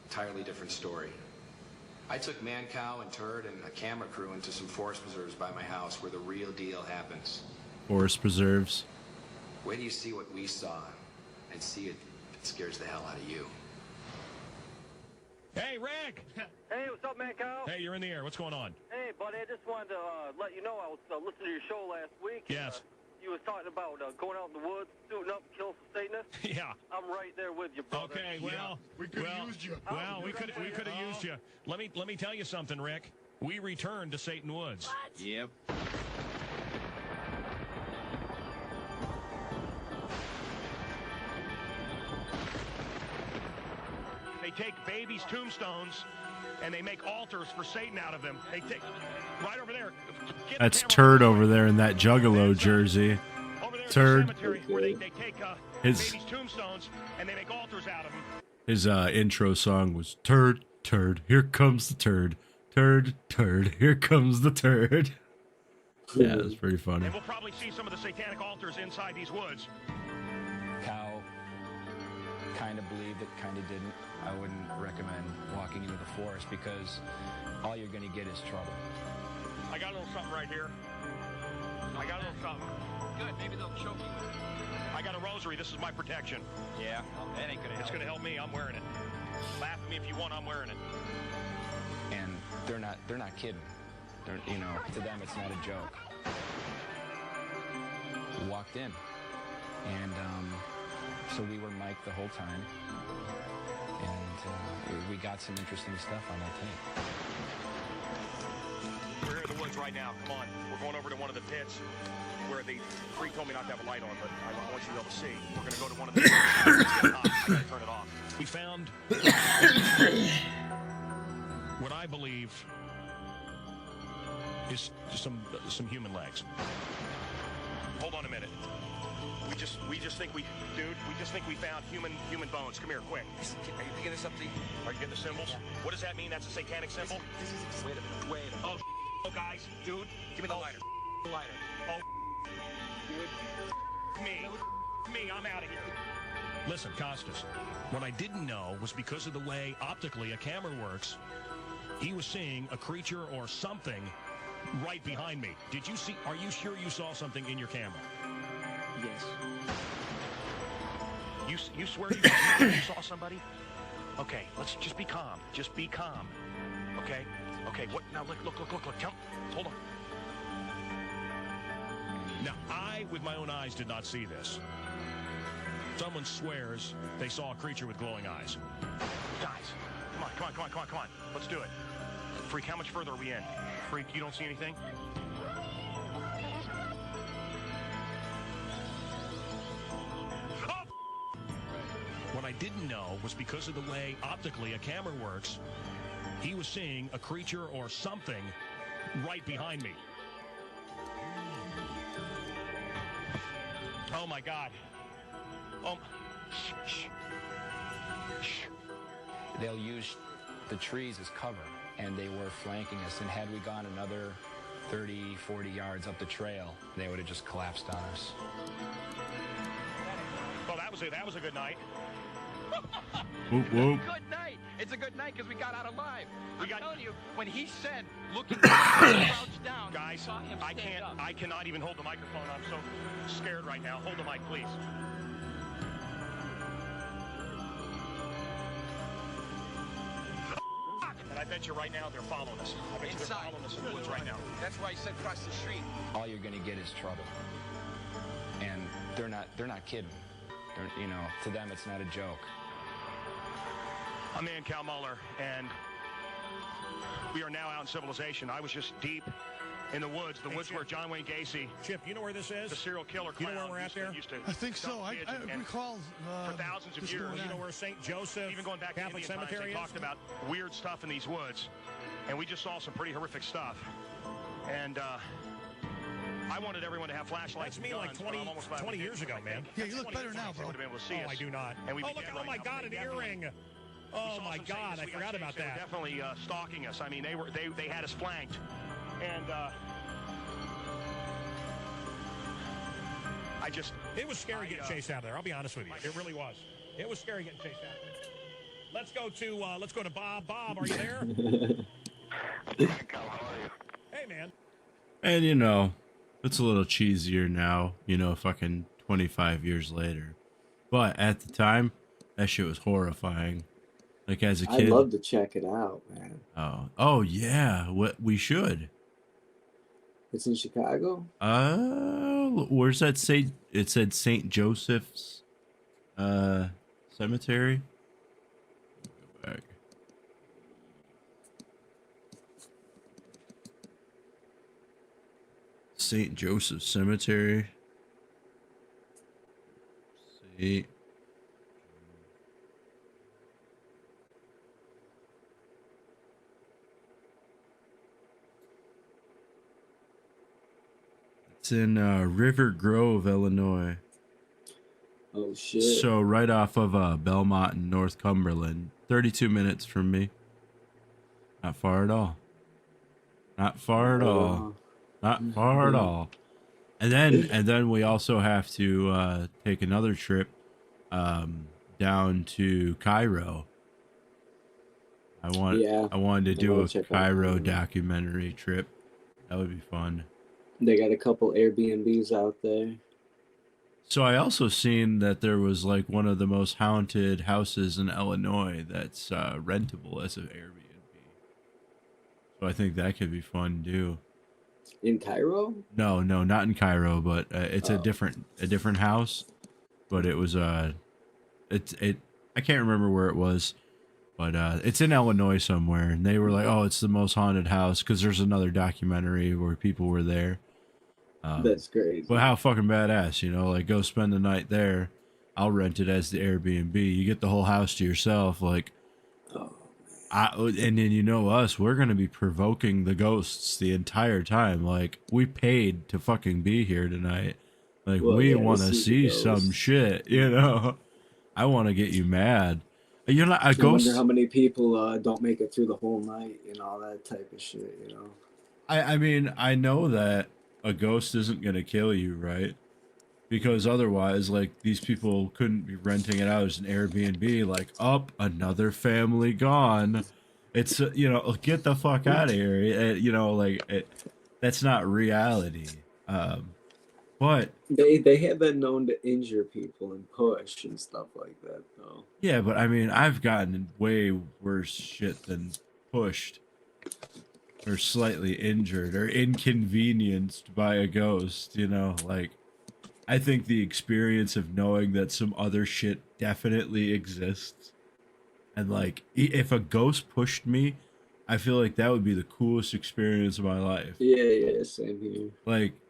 entirely different story. I took Mancow and Turd and a camera crew into some forest preserves by my house where the real deal happens. Forest preserves. Wait till you see what we saw and see it scares the hell out of you. Hey, Rick! Hey, what's up, Mancow? Hey, you're in the air. What's going on? Hey, buddy, I just wanted to let you know I was listening to your show last week. Yes. You was talking about going out in the woods, suiting up, killing some Satanists. Yeah. I'm right there with you, brother. Okay, well, we could have used you. Well, we could have used you. Let me tell you something, Rick. We returned to Satan Woods. Yep. They take babies' tombstones and they make altars for Satan out of them. They take right over there. Get That's the Turd camera over there in that Juggalo jersey. over there Turd. In the cemetery where they take His- babies' tombstones and they make altars out of them. His intro song was Turd, Turd, here comes the turd. Turd, Turd, here comes the turd. Yeah, it was pretty funny. And we'll probably see some of the satanic altars inside these woods. Cow kind of believed it, kind of didn't. I wouldn't recommend walking into the forest because all you're going to get is trouble. I got a little something right here. I got a little something. Good, maybe they'll choke you. I got a rosary. This is my protection. Yeah, that ain't gonna help. It's going to help me. I'm wearing it. Laugh at me if you want. I'm wearing it. And they're not kidding. They're, you know, to them it's not a joke. We walked in, and so we were mic'd the whole time, and we got some interesting stuff on that tape. We're here in the woods right now. Come on. We're going over to one of the pits where the freak told me not to have a light on, but I want you to be able to see. We're going to go to one of the pits. It's getting hot. I got to turn it off. We found what I believe is some human legs. Hold on a minute. We just think we found human bones. Come here, quick. Are you picking this up, D? Are you getting the symbols? Yeah. What does that mean? That's a satanic symbol? Wait a minute. Oh, guys, dude, Give me the lighter. The lighter. Me, I'm out of here. Listen, Costas, what I didn't know was because of the way optically a camera works, he was seeing a creature or something right behind me. Did you see? Are you sure you saw something in your camera? Yes. You swear you saw somebody? Okay, let's just be calm. Just be calm. Okay? Okay, what? Now look. Jump. Hold on. Now, I, with my own eyes, did not see this. Someone swears they saw a creature with glowing eyes. Guys, come on. Let's do it. Freak, how much further are we in? Freak, you don't see anything? Oh! What I didn't know was because of the way optically a camera works, he was seeing a creature or something right behind me. Oh my God. Oh. Shh. They'll use the trees as cover, and they were flanking us, and had we gone another 30, 40 yards up the trail, they would have just collapsed on us. Well, that was a good night. Whoop, whoop. Good night. It's a good night because we got out alive. I'm telling you, when he said, looking crouched down, Guys, saw him stand up. I cannot even hold the microphone. I'm so scared right now. Hold the mic, please. And I bet you right now they're following us. I bet you they're following us in the woods right now. That's why he said cross the street. All you're going to get is trouble. And they're not kidding. They're, you know, to them it's not a joke. I'm Mancow Muller, and we are now out in civilization. I was just deep in the woods where John Wayne Gacy, Chip, you know where this is? the serial killer, You know where we're at there? I think so. I recall for thousands of years. You know where St. Joseph Even going back Catholic to Indian times, Cemetery they is? talked about weird stuff in these woods, and we just saw some pretty horrific stuff. And I wanted everyone to have flashlights. That's me and like guns, 20, but I'm almost glad 20 we years didn't. ago, man. Yeah, you look better now, bro. Would have been able to see Oh, us. I do not. And we Oh, look! began Oh, my right God, now. an They earring! We Oh, saw my some God, Satanists. I We got forgot about chased. They were that. definitely stalking us. I mean, they had us flanked, and It was scary getting chased out of there. I'll be honest with you. It really was. It was scary getting chased out of there. Let's go to Bob. Bob, are you there? Hey, man. And you know, it's a little cheesier now, you know, fucking 25 years later. But at the time, that shit was horrifying. Like as a kid. I'd love to check it out, man. Oh yeah, what we should. It's in Chicago? Where's that say? It said St. Joseph's Cemetery. Go back. St. Joseph Cemetery. See. It's in River Grove, Illinois. Oh shit! So right off of Belmont and North Cumberland, 32 minutes from me. Not far at all. Not far at all. Not far at all. And then we also have to take another trip down to Cairo. I wanted to do a Cairo documentary trip. That would be fun. They got a couple Airbnbs out there. So I also seen that there was like one of the most haunted houses in Illinois that's rentable as an Airbnb. So I think that could be fun too. In Cairo? No, not in Cairo, but it's a different house. But it was I can't remember where it was, but it's in Illinois somewhere. And they were like, "Oh, it's the most haunted house," because there's another documentary where people were there. That's crazy. But how fucking badass, you know? Like, go spend the night there. I'll rent it as the Airbnb. You get the whole house to yourself. Like, and then you know us, we're gonna be provoking the ghosts the entire time. Like, we paid to fucking be here tonight. Like, we want to see some shit, you know? I want to get you mad. You're not a ghost. I wonder how many people don't make it through the whole night and all that type of shit, you know? I mean, I know that a ghost isn't going to kill you, right? Because otherwise, like, these people couldn't be renting it out as an Airbnb, like, another family gone. It's, you know, get the fuck out of here. You know, like, that's not reality. But they have been known to injure people and push and stuff like that, though. Yeah, but I mean, I've gotten way worse shit than pushed or slightly injured or inconvenienced by a ghost, you know? Like, I think the experience of knowing that some other shit definitely exists, and like, if a ghost pushed me, I feel like that would be the coolest experience of my life. Yeah, same here.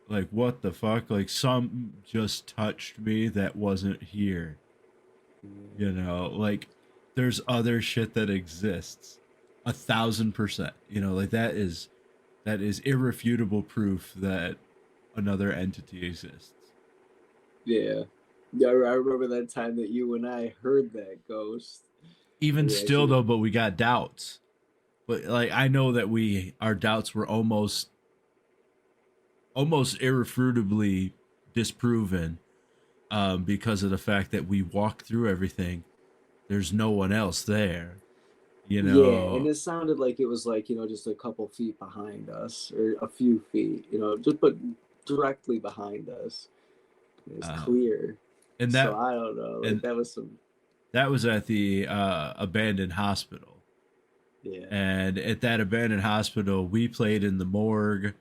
Like what the fuck? Like, some just touched me that wasn't here. You know, like, there's other shit that exists. 1,000%. You know, like, that is irrefutable proof that another entity exists. Yeah, I remember that time that you and I heard that ghost. Even still, though, but we got doubts. But, like, I know that our doubts were almost irrefutably disproven because of the fact that we walked through everything. There's no one else there, you know? Yeah, and it sounded like it was like, you know, just a couple feet behind us or a few feet, you know, just but directly behind us. It's clear. And that, so I don't know. Like, that was at the abandoned hospital. Yeah. And at that abandoned hospital, we played in the morgue.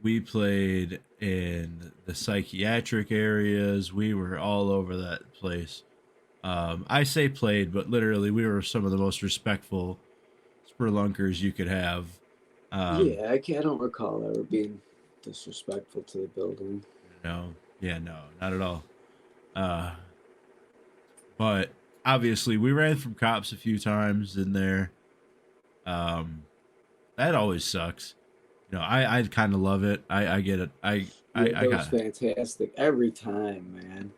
We played in the psychiatric areas. We were all over that place. I say played, but literally we were some of the most respectful spelunkers you could have. I don't recall ever being disrespectful to the building. No, yeah, no, not at all. But obviously, we ran from cops a few times in there. That always sucks. You know, I kind of love it. I get it. It was fantastic every time, man.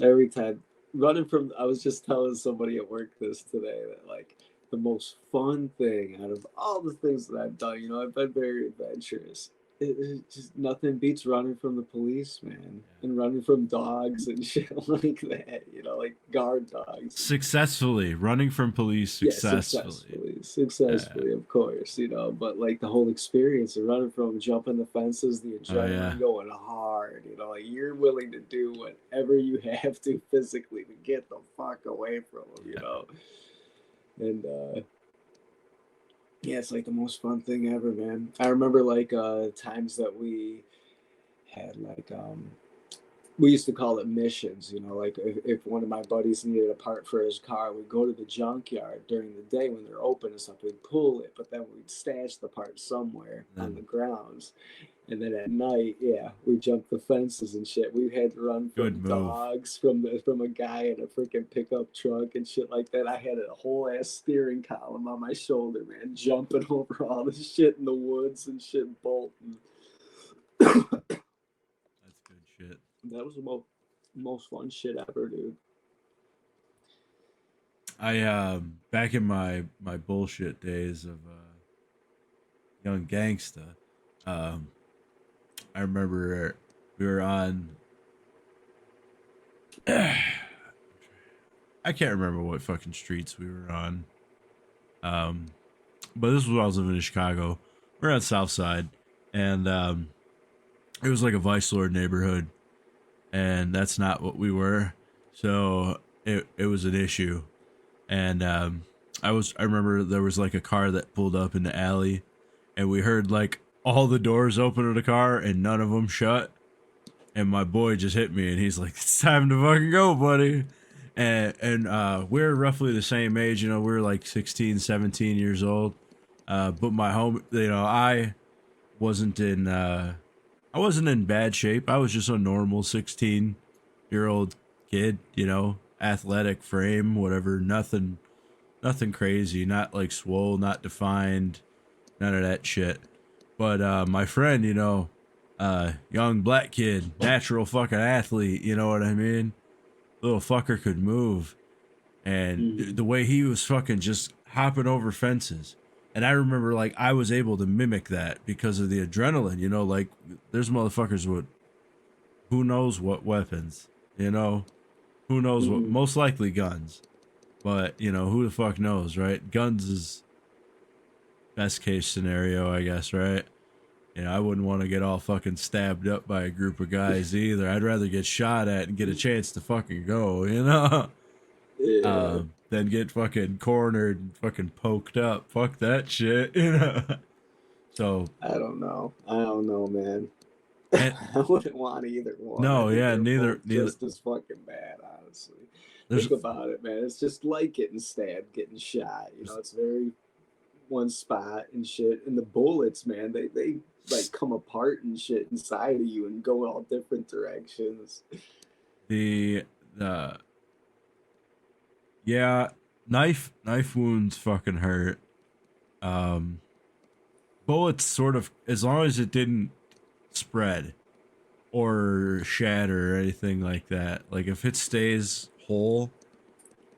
Every time running from. I was just telling somebody at work this today that like the most fun thing out of all the things that I've done. You know, I've been very adventurous. It just nothing beats running from the police, man, and running from dogs and shit like that. You know, like guard dogs. Successfully running from police. Successfully, of course. You know, but like the whole experience of running from jumping the fences, the adrenaline going hard. You know, like you're willing to do whatever you have to physically to get the fuck away from them. You know, and. Yeah, it's like the most fun thing ever, man. I remember like times that we had like we used to call it missions, you know, like if one of my buddies needed a part for his car, we'd go to the junkyard during the day when they're open and stuff, we'd pull it, but then we'd stash the part somewhere on the grounds. And then at night, we jumped the fences and shit. We had to run from dogs, from a guy in a freaking pickup truck and shit like that. I had a whole ass steering column on my shoulder, man, jumping over all the shit in the woods and shit, bolting. That's good shit. That was the most fun shit ever, dude. I back in my bullshit days of young gangsta. I remember we were on. I can't remember what fucking streets we were on. But this was when I was living in Chicago. We're on South Side, and it was like a Vice Lord neighborhood, and that's not what we were. So it was an issue, and I remember there was like a car that pulled up in the alley, and we heard like all the doors open of the car and none of them shut. And my boy just hit me and he's like, it's time to fucking go, buddy. And we're roughly the same age, you know, we're like 16, 17 years old. But my home, you know, I wasn't in bad shape. I was just a normal 16-year-old kid, you know, athletic frame, whatever, nothing crazy, not like swole, not defined, none of that shit. But my friend, you know, young black kid, natural fucking athlete, you know what I mean? Little fucker could move. And the way he was fucking just hopping over fences. And I remember, like, I was able to mimic that because of the adrenaline, you know? Like, there's motherfuckers with who knows what weapons, you know? Who knows what? Most likely guns. But, you know, who the fuck knows, right? Guns is best case scenario, I guess, right? You know, I wouldn't want to get all fucking stabbed up by a group of guys either. I'd rather get shot at and get a chance to fucking go, you know? Than get fucking cornered and fucking poked up. Fuck that shit, you know? So. I don't know, man. I wouldn't want either one. No, yeah, neither. Just as fucking bad, honestly. Think about it, man. It's just like getting stabbed, getting shot. You know, it's very one spot and shit. And the bullets, man, they like come apart and shit inside of you and go all different directions. Yeah, knife wounds fucking hurt. Bullets sort of, as long as it didn't spread or shatter or anything like that. Like if it stays whole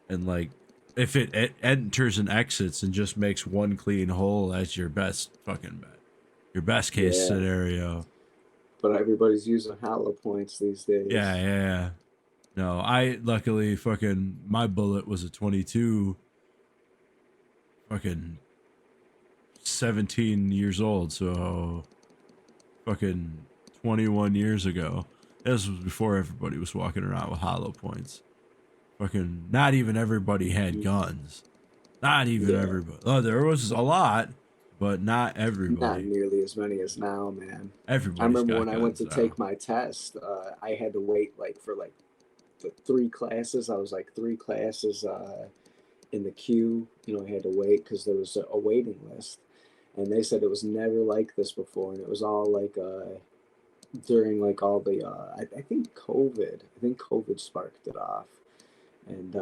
and like if it enters and exits and just makes one clean hole, that's your best fucking bet. Your best case scenario. But everybody's using hollow points these days. Yeah. No, I luckily fucking, my bullet was a 22, fucking 17 years old, so fucking 21 years ago. This was before everybody was walking around with hollow points. Fucking, not even everybody had guns. Not even everybody. Oh, there was a lot, but not everybody. Not nearly as many as now, man. Everybody. I remember when I went to take my test, I had to wait for the 3 classes. I was like 3 classes in the queue. You know, I had to wait because there was a waiting list. and they said it was never like this before, and it was all like during like all the I think COVID sparked it off, and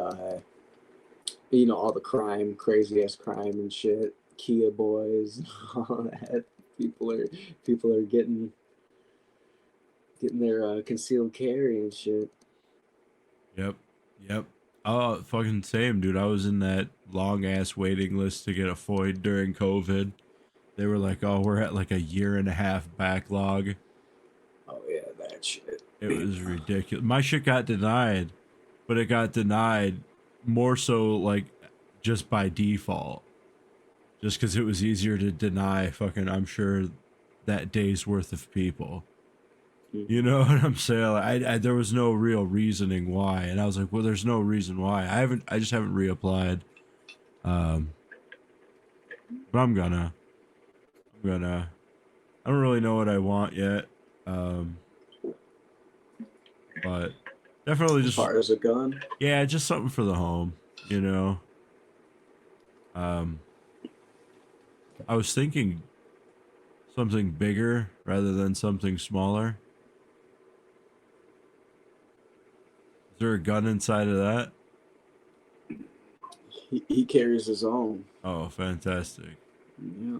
you know, all the crime, crazy ass crime and shit, Kia boys, and all that. People are getting their concealed carry and shit. Yep. Oh, fucking same, dude. I was in that long ass waiting list to get a FOID during COVID. They were like, "Oh, we're at like a 1.5 year backlog." Oh yeah, that shit. It was ridiculous. My shit got denied, but it got denied more so like just by default, just because it was easier to deny fucking, I'm sure, that day's worth of people. You know what I'm saying? Like, there was no real reasoning why, and I was like, well, there's no reason why. I just haven't reapplied. But I'm gonna. I don't really know what I want yet. But definitely just. As far as a gun. Yeah, just something for the home. You know. I was thinking something bigger rather than something smaller. Is there a gun inside of that? He carries his own. Oh, fantastic. Yeah.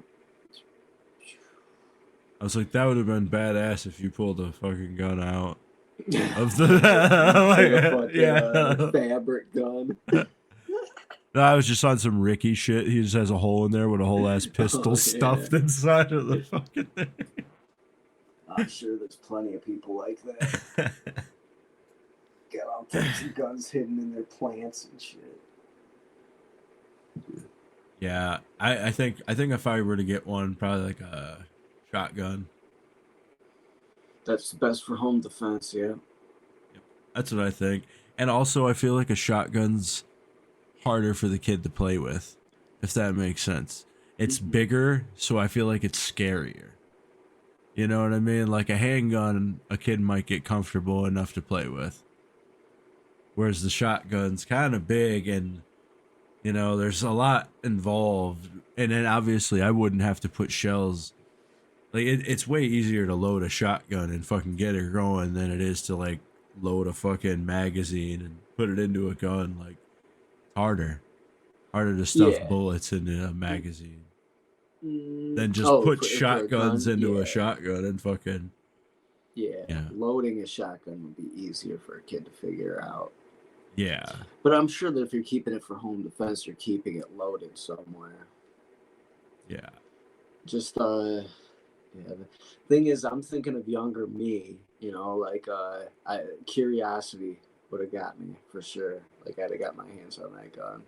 I was like, that would have been badass if you pulled a fucking gun out of the fabric gun. No, I was just on some Ricky shit. He just has a hole in there with a whole ass pistol stuffed inside of the fucking thing. I'm sure there's plenty of people like that. Got all types of guns hidden in their plants and shit. Yeah, I think if I were to get one, probably like a shotgun. That's the best for home defense, yeah. That's what I think. And also, I feel like a shotgun's harder for the kid to play with, if that makes sense. It's bigger, so I feel like it's scarier. You know what I mean? Like a handgun, a kid might get comfortable enough to play with. Whereas the shotgun's kind of big and, you know, there's a lot involved. And then obviously I wouldn't have to put shells. Like it's way easier to load a shotgun and fucking get it going than it is to like load a fucking magazine and put it into a gun. Like harder to stuff bullets into a magazine than just put shotguns into a shotgun and fucking. Yeah, loading a shotgun would be easier for a kid to figure out. Yeah. But I'm sure that if you're keeping it for home defense, you're keeping it loaded somewhere. Yeah. Just, the thing is, I'm thinking of younger me, you know, like, curiosity would have got me for sure. Like, I'd have got my hands on that gun.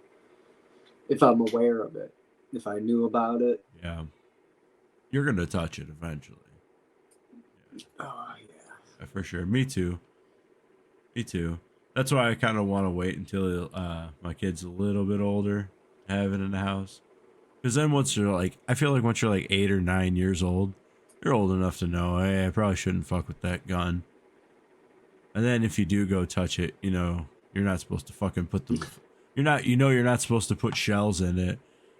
If I'm aware of it. If I knew about it. Yeah. You're going to touch it eventually. Yeah. Oh, yeah. For sure. Me too. That's why I kind of want to wait until my kid's a little bit older to have it in the house. Because then once you're like, I feel like once you're like 8 or 9 years old, you're old enough to know, hey, I probably shouldn't fuck with that gun. And then if you do go touch it, you know, you're not supposed to fucking put the, you're not supposed to put shells in it,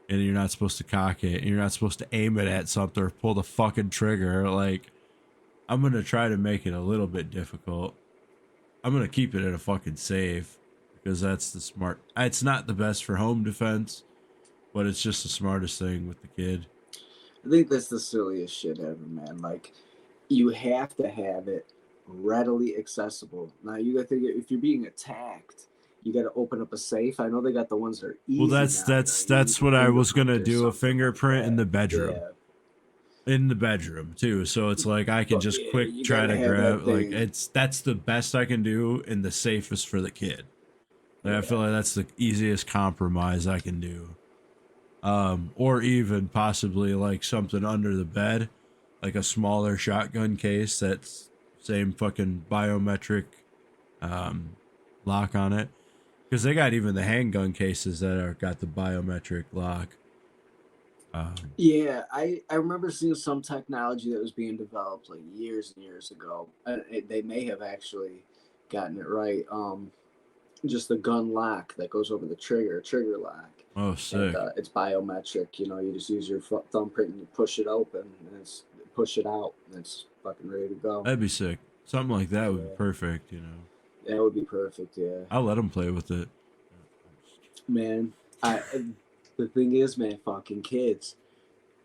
and you're not supposed to cock it, and you're not supposed to aim it at something or pull the fucking trigger. Like, I'm going to try to make it a little bit difficult. I'm going to keep it at a fucking safe because that's the smart. It's not the best for home defense, but it's just the smartest thing with the kid. I think that's the silliest shit ever, man. Like, you have to have it readily accessible. Now, you got to think if you're being attacked, you got to open up a safe. I know they got the ones that are easy. Well, that's what I was going to do, a fingerprint in the bedroom. Yeah. In the bedroom too, so it's like I can just quick try to grab. Like that's the best I can do and the safest for the kid. Like, I feel like that's the easiest compromise I can do. Or even possibly like something under the bed, like a smaller shotgun case that's same fucking biometric lock on it, because they got even the handgun cases that are got the biometric lock. Yeah, I remember seeing some technology that was being developed like years and years ago. They may have actually gotten it right. just the gun lock that goes over the trigger lock. Oh, sick. And, it's biometric. You know, you just use your thumbprint and you push it open, and push it out, and it's fucking ready to go. That'd be sick. Something like that would be perfect, you know. That would be perfect, yeah. I'll let him play with it. Man, the thing is, man, fucking kids.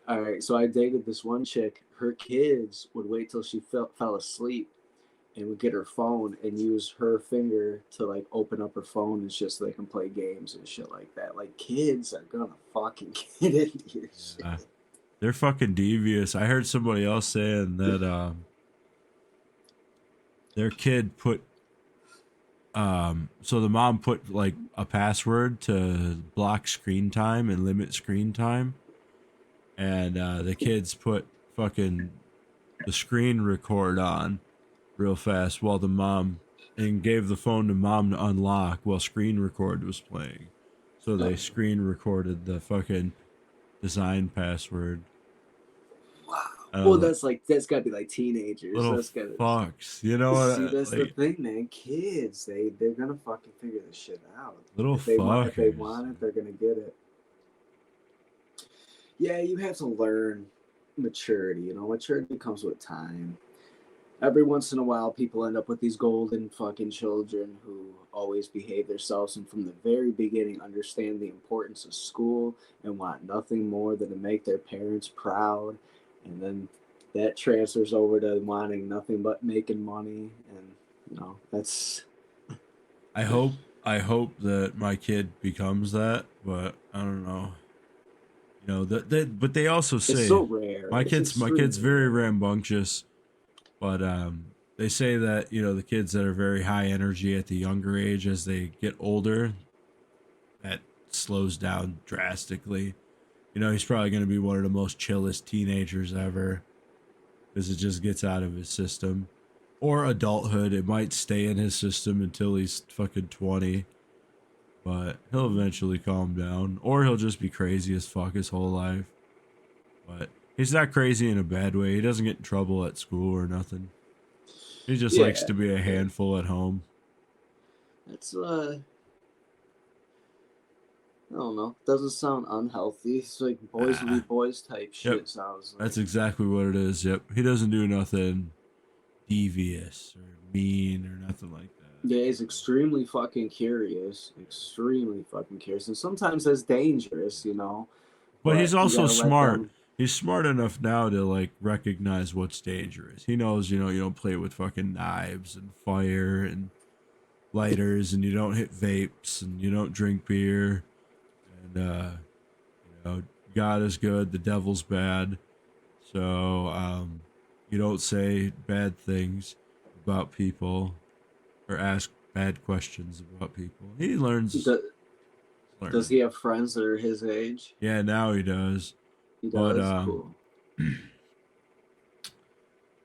All right, so I dated this one chick. Her kids would wait till she fell asleep and would get her phone and use her finger to like open up her phone and shit so they can play games and shit like that. Like, kids are gonna fucking get into your shit. They're fucking devious. I heard somebody else saying that their kid put so the mom put like a password to block screen time and limit screen time, and the kids put fucking the screen record on real fast while the mom, and gave the phone to mom to unlock while screen record was playing. So they screen recorded the fucking design password. Well, that's gotta be like teenagers. Little That's gotta fucks. You know what? See, that's like, the thing, man. Kids, they're gonna fucking figure this shit out. Little if they want fuckers. it, they're gonna get it. Yeah, you have to learn maturity. You know, maturity comes with time. Every once in a while, people end up with these golden fucking children who always behave themselves and from the very beginning understand the importance of school and want nothing more than to make their parents proud. And then that transfers over to wanting nothing but making money. And, you know, that's... I hope that my kid becomes that, but I don't know. You know, but they also say... It's so rare. My kid's very rambunctious. But they say that, you know, the kids that are very high energy at the younger age, as they get older, that slows down drastically. You know, he's probably going to be one of the most chillest teenagers ever, because it just gets out of his system. Or adulthood, it might stay in his system until he's fucking 20. But he'll eventually calm down. Or he'll just be crazy as fuck his whole life. But he's not crazy in a bad way. He doesn't get in trouble at school or nothing. He just likes to be a handful at home. That's I don't know. Doesn't sound unhealthy. It's like boys will be boys type shit. Sounds like. That's exactly what it is. Yep. He doesn't do nothing devious or mean or nothing like that. Yeah, he's extremely fucking curious. And sometimes that's dangerous, you know. But he's also smart. He's smart enough now to like recognize what's dangerous. He knows, you know, you don't play with fucking knives and fire and lighters, and you don't hit vapes, and you don't drink beer. And you know, God is good, the devil's bad. So you don't say bad things about people or ask bad questions about people. He learns. Does he have friends that are his age? Yeah, now he does. He does. But, cool.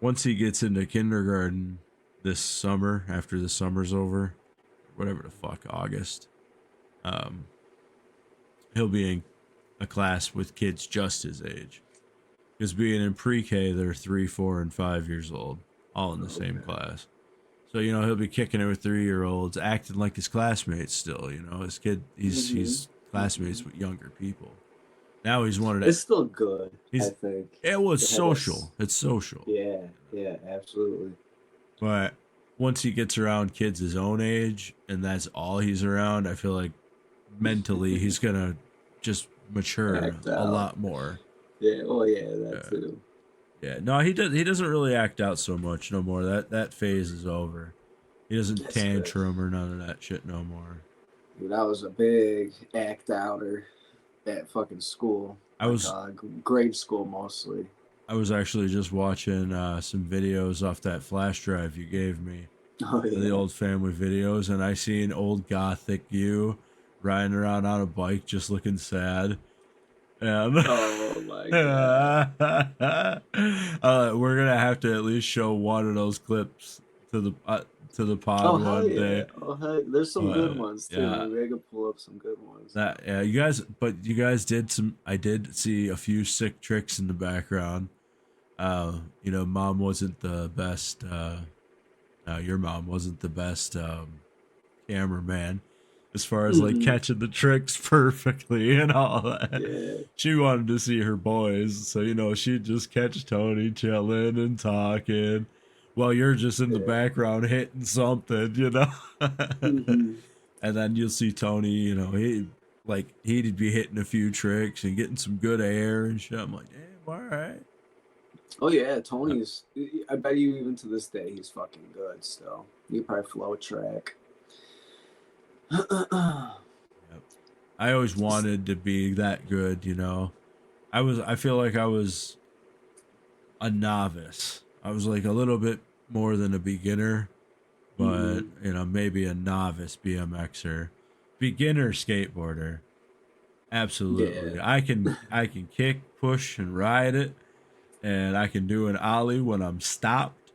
Once he gets into kindergarten this summer, after the summer's over, whatever the fuck, August, he'll be in a class with kids just his age. Because being in pre-K, they're 3, 4, and 5 years old, all in the same class. So, you know, he'll be kicking it with 3-year-olds, acting like his classmates still, you know. His kid, he's classmates with younger people. Now he's one of the... It's still good, I think. Yeah, well, it's social. It's social. Yeah, absolutely. But once he gets around kids his own age, and that's all he's around, I feel like mentally he's going to just mature a lot more. Yeah, well, yeah, that too. Yeah, no, he doesn't really act out so much no more. That phase is over. He doesn't tantrum or none of that shit no more. Dude, I was a big act outer at fucking school. Grade school mostly. I was actually just watching some videos off that flash drive you gave me. Oh, yeah. The old family videos, and I seen old gothic you riding around on a bike just looking sad. And oh my god. We're gonna have to at least show one of those clips to the pod one day. Oh hey, there's some good ones too. Yeah. We can pull up some good ones. You guys did some. I did see a few sick tricks in the background. You know, mom wasn't the best. Your mom wasn't the best cameraman as far as like catching the tricks perfectly and all that. Yeah. She wanted to see her boys, so she'd just catch Tony chilling and talking while you're just in the background hitting something. And then you'll see Tony, he'd be hitting a few tricks and getting some good air and shit. I'm like, damn, all right. Oh yeah, Tony's. I bet you even to this day he's fucking good still. You probably flow track. I always wanted to be that good, I feel like I was a novice. I was like a little bit more than a beginner, but maybe a novice BMXer, beginner skateboarder. Absolutely. Yeah. I can kick, push, and ride it, and I can do an ollie when I'm stopped,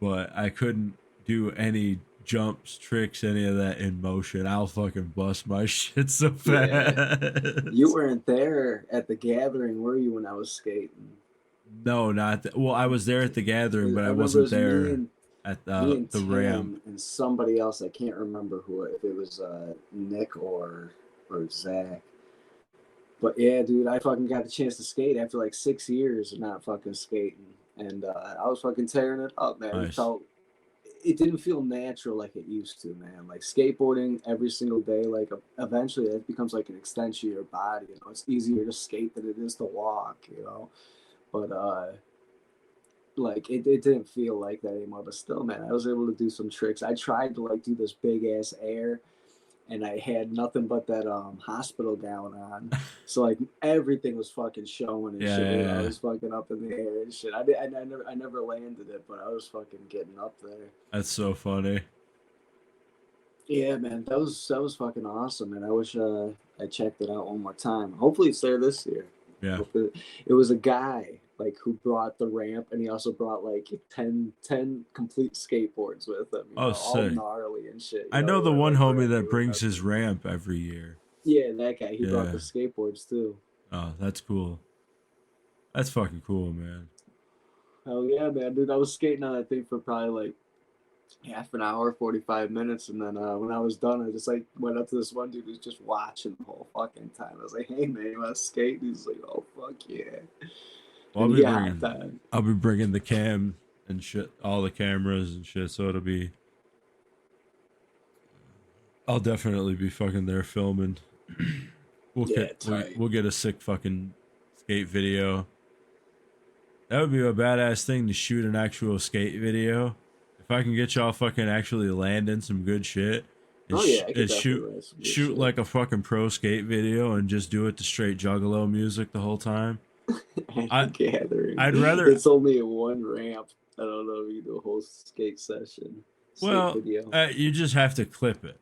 but I couldn't do any jumps, tricks, any of that in motion. I'll fucking bust my shit so fast. Yeah. You weren't there at the gathering, were you, when I was skating? No, not well. I was there at the gathering, but I wasn't there at the ramp. And somebody else, I can't remember who, if it was Nick or Zach. But yeah, dude, I fucking got the chance to skate after like 6 years of not fucking skating, and I was fucking tearing it up, man. Nice. It didn't feel natural like it used to, man. Like skateboarding every single day, like eventually it becomes like an extension of your body. It's easier to skate than it is to walk, But like it didn't feel like that anymore. But still, man, I was able to do some tricks. I tried to like do this big ass air, and I had nothing but that hospital gown on, so like everything was fucking showing and shit. I was fucking up in the air and shit. I never landed it, but I was fucking getting up there. That's so funny. Yeah, man, that was fucking awesome, and I wish I checked it out one more time. Hopefully, it's there this year. Yeah, it was a guy like who brought the ramp, and he also brought like 10 complete skateboards with him. All gnarly and shit. I know the one homie that brings his ramp every year. Yeah, that guy. He brought the skateboards too. Oh, that's cool. That's fucking cool, man. Hell yeah, man, dude! I was skating on that thing for probably like half an hour, 45 minutes, and then when I was done, I just like went up to this one dude who's just watching the whole fucking time. I was like, "Hey man, you want to skate?" And he's like, "Oh fuck yeah!" Well, I'll be bringing the cam and shit, all the cameras and shit. So I'll definitely be fucking there filming. We'll get a sick fucking skate video. That would be a badass thing to shoot an actual skate video. If I can get y'all fucking actually landing some good shit. And shoot like a fucking pro skate video and just do it to straight Juggalo music the whole time. Gathering. I'd rather. It's only a one ramp. I don't know if you do a whole skate session. Video. You just have to clip it,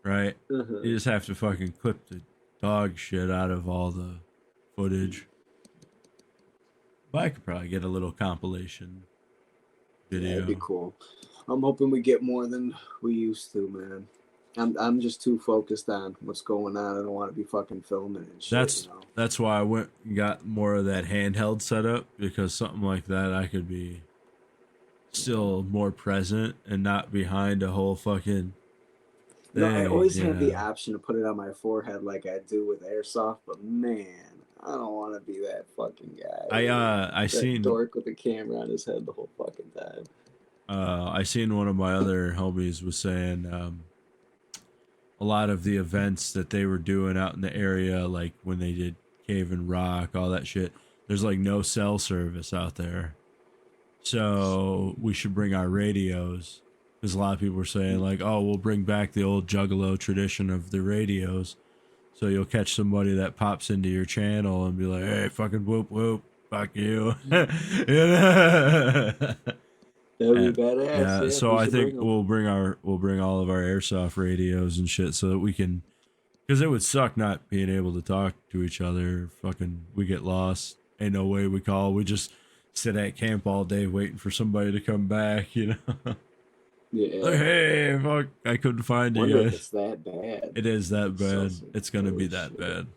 right? You just have to fucking clip the dog shit out of all the footage. But I could probably get a little compilation video. Yeah, that'd be cool. I'm hoping we get more than we used to, man. I'm just too focused on what's going on. I don't want to be fucking filming and shit. That's why I went and got more of that handheld setup, because something like that I could be still more present and not behind a whole fucking thing. No, I always have the option to put it on my forehead like I do with airsoft, but man, I don't want to be that fucking guy. I seen dork with a camera on his head the whole fucking time. I seen one of my other homies was saying a lot of the events that they were doing out in the area, like when they did Cave and Rock, all that shit, there's like no cell service out there. So we should bring our radios, because a lot of people were saying like, oh, we'll bring back the old Juggalo tradition of the radios. So you'll catch somebody that pops into your channel and be like, hey, fucking whoop whoop, fuck you. That'd be badass. Yeah, so I think we'll bring all of our airsoft radios and shit so that we can, because it would suck not being able to talk to each other. Fucking, we get lost. Ain't no way we call. We just sit at camp all day waiting for somebody to come back, you know? Yeah. Like, hey, fuck, I couldn't find you guys. If it's that bad. It is that bad. It's gonna be that bad.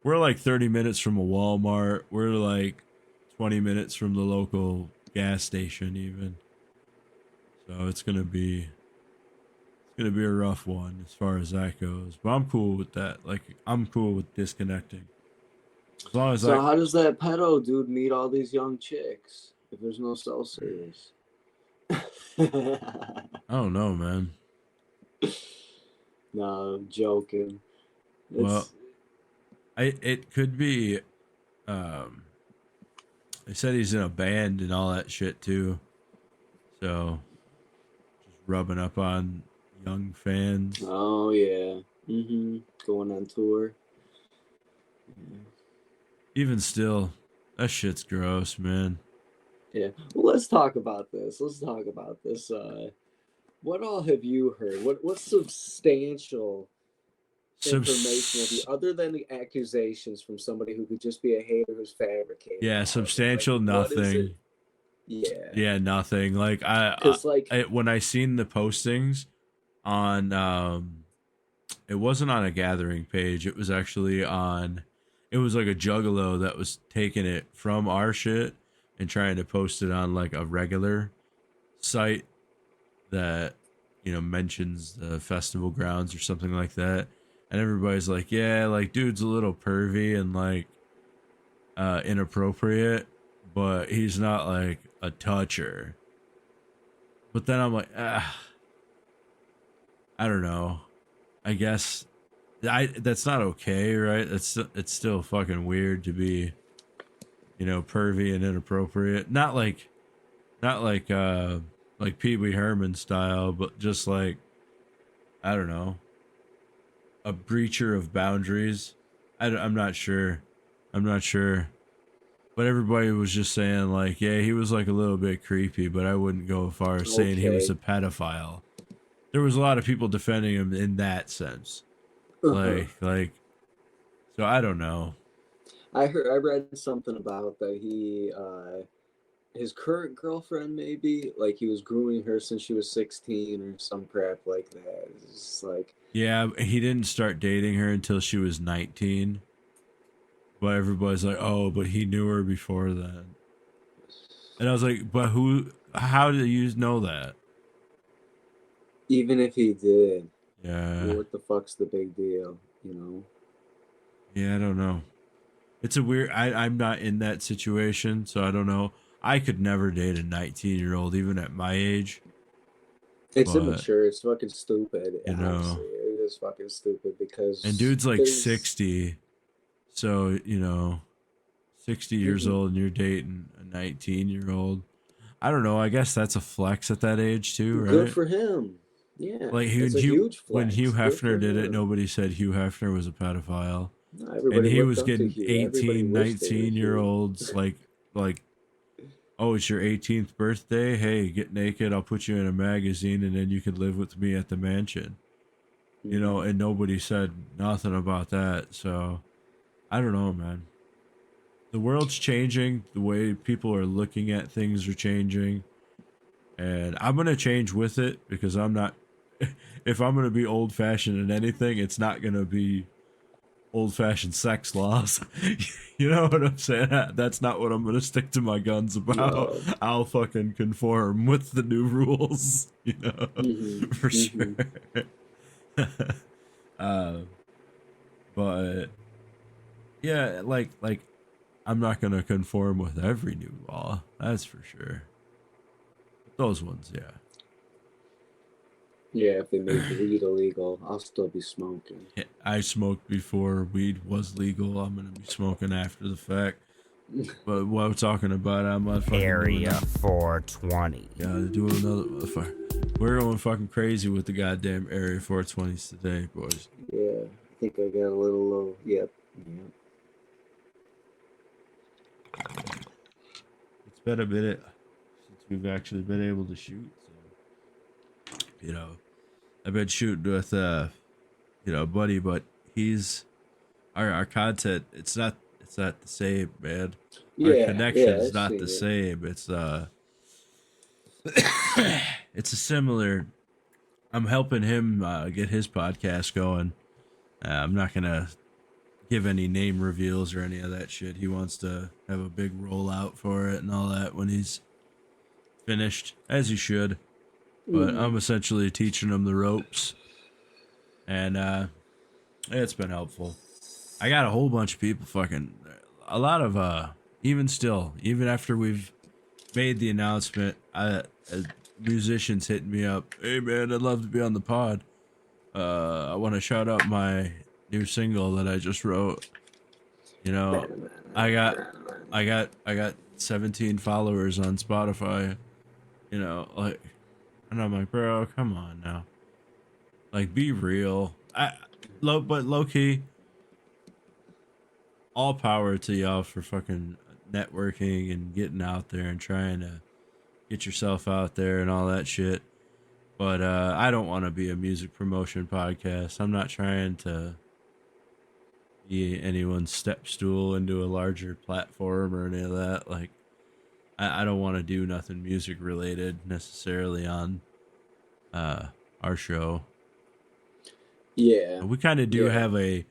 We're like 30 minutes from a Walmart. We're like 20 minutes from the local gas station even. So it's gonna be gonna be a rough one as far as that goes. But I'm cool with that. Like, I'm cool with disconnecting. As long as So how does that pedo dude meet all these young chicks if there's no cell service? I don't know, man. No, I'm joking. Well, it could be. They said he's in a band and all that shit too. So, just rubbing up on young fans. Oh yeah. Going on tour. Yeah. Even still, that shit's gross, man. Yeah. Well, let's talk about this. What all have you heard? What's substantial information of you, other than the accusations from somebody who could just be a hater who's fabricating? Yeah, substantial nothing. Yeah, nothing. Like when I seen the postings on it wasn't on a gathering page, it was actually on, it was like a juggalo that was taking it from our shit and trying to post it on like a regular site that, you know, mentions the festival grounds or something like that. And everybody's like, yeah, like dude's a little pervy and like inappropriate, but he's not like a toucher. But then I'm like, I don't know. I guess that's not okay, right? It's still fucking weird to be, you know, pervy and inappropriate. Not like Pee Wee Herman style, but just like, I don't know, a breacher of boundaries. I'm not sure. But everybody was just saying like, yeah, he was like a little bit creepy, but I wouldn't go as far as saying he was a pedophile. There was a lot of people defending him in that sense. Like, so I don't know. I read something about that he, his current girlfriend maybe, like he was grooming her since she was 16 or some crap like that. It's just like, yeah, he didn't start dating her until she was 19. But everybody's like, oh, but he knew her before then. And I was like, but how do you know that? even if he did, yeah, what the fuck's the big deal, you know? Yeah, I don't know. It's a weird, I'm not in that situation, so I don't know. I could never date a 19-year-old, even at my age. It's immature. It's fucking stupid. You honestly. It is fucking stupid because... And dude's like 60, so, you know, 60 years old and you're dating a 19-year-old. I don't know. I guess that's a flex at that age too, right? Good for him. Yeah. Like when Hugh Hefner did it, nobody said Hugh Hefner was a pedophile. No, and he was getting 18, 19-year-olds like, oh, it's your 18th birthday? Hey, get naked. I'll put you in a magazine and then you can live with me at the mansion. You know, and nobody said nothing about that. So, I don't know, man. The world's changing. The way people are looking at things are changing. And I'm going to change with it because I'm not... If I'm going to be old-fashioned in anything, it's not going to be old-fashioned sex laws. You know what I'm saying? That's not what I'm going to stick to my guns about. No. I'll fucking conform with the new rules, you know, for sure. But yeah, like I'm not going to conform with every new law. That's for sure. Those ones, yeah. Yeah, if they make weed illegal, I'll still be smoking. Yeah, I smoked before weed was legal. I'm going to be smoking after the fact. But what we're talking about, I'm fucking Area 420. Gotta do another motherfucker. We're going fucking crazy with the goddamn Area 420s today, boys. Yeah, I think I got a little low. Yep. It's been a minute since we've actually been able to shoot. You know, I've been shooting with, you know, a buddy, but he's, our content, it's not the same, man. Our connection's not the same. It's, it's a similar, I'm helping him, get his podcast going. I'm not going to give any name reveals or any of that shit. He wants to have a big rollout for it and all that when he's finished, as he should. but I'm essentially teaching them the ropes, and it's been helpful. I got a whole bunch of people a lot of even after we've made the announcement, musicians hitting me up. Hey man, I'd love to be on the pod. I want to shout out my new single that I just wrote. You know, I got 17 followers on Spotify. You know, like, and I'm like, bro, come on now. Like, be real. But low key, all power to y'all for fucking networking and getting out there and trying to get yourself out there and all that shit. But I don't want to be a music promotion podcast. I'm not trying to be anyone's step stool into a larger platform or any of that. Like, I don't want to do nothing music related necessarily on our show. Yeah. We kind of do have a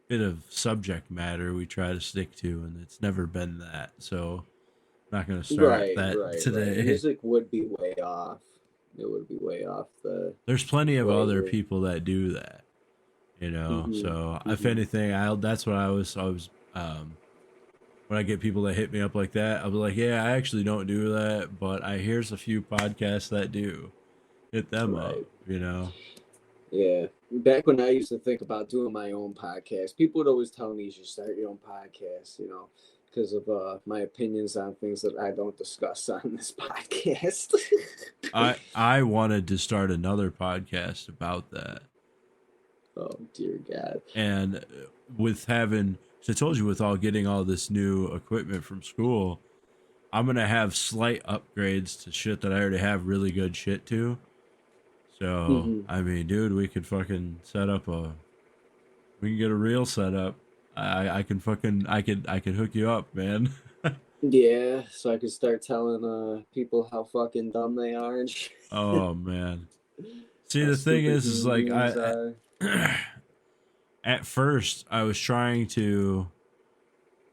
bit of subject matter we try to stick to, and it's never been that. So I'm not going to start that today. Right. Music would be way off. It would be way off the... There's plenty of other people that do that, you know. So if anything, that's what I was when I get people that hit me up like that, I'll be like, yeah, I actually don't do that, but here's a few podcasts that do. Hit them up, you know. Yeah. Back when I used to think about doing my own podcast, people would always tell me you should start your own podcast, you know, because of my opinions on things that I don't discuss on this podcast. I wanted to start another podcast about that. Oh, dear God. And with having, so I told you, with getting all this new equipment from school, I'm going to have slight upgrades to shit that I already have really good shit to. So, I mean, dude, we could fucking set up we can get a real setup. I could hook you up, man. Yeah, so I could start telling people how fucking dumb they are and shit. Oh, man. See, the thing is like, at first I was trying to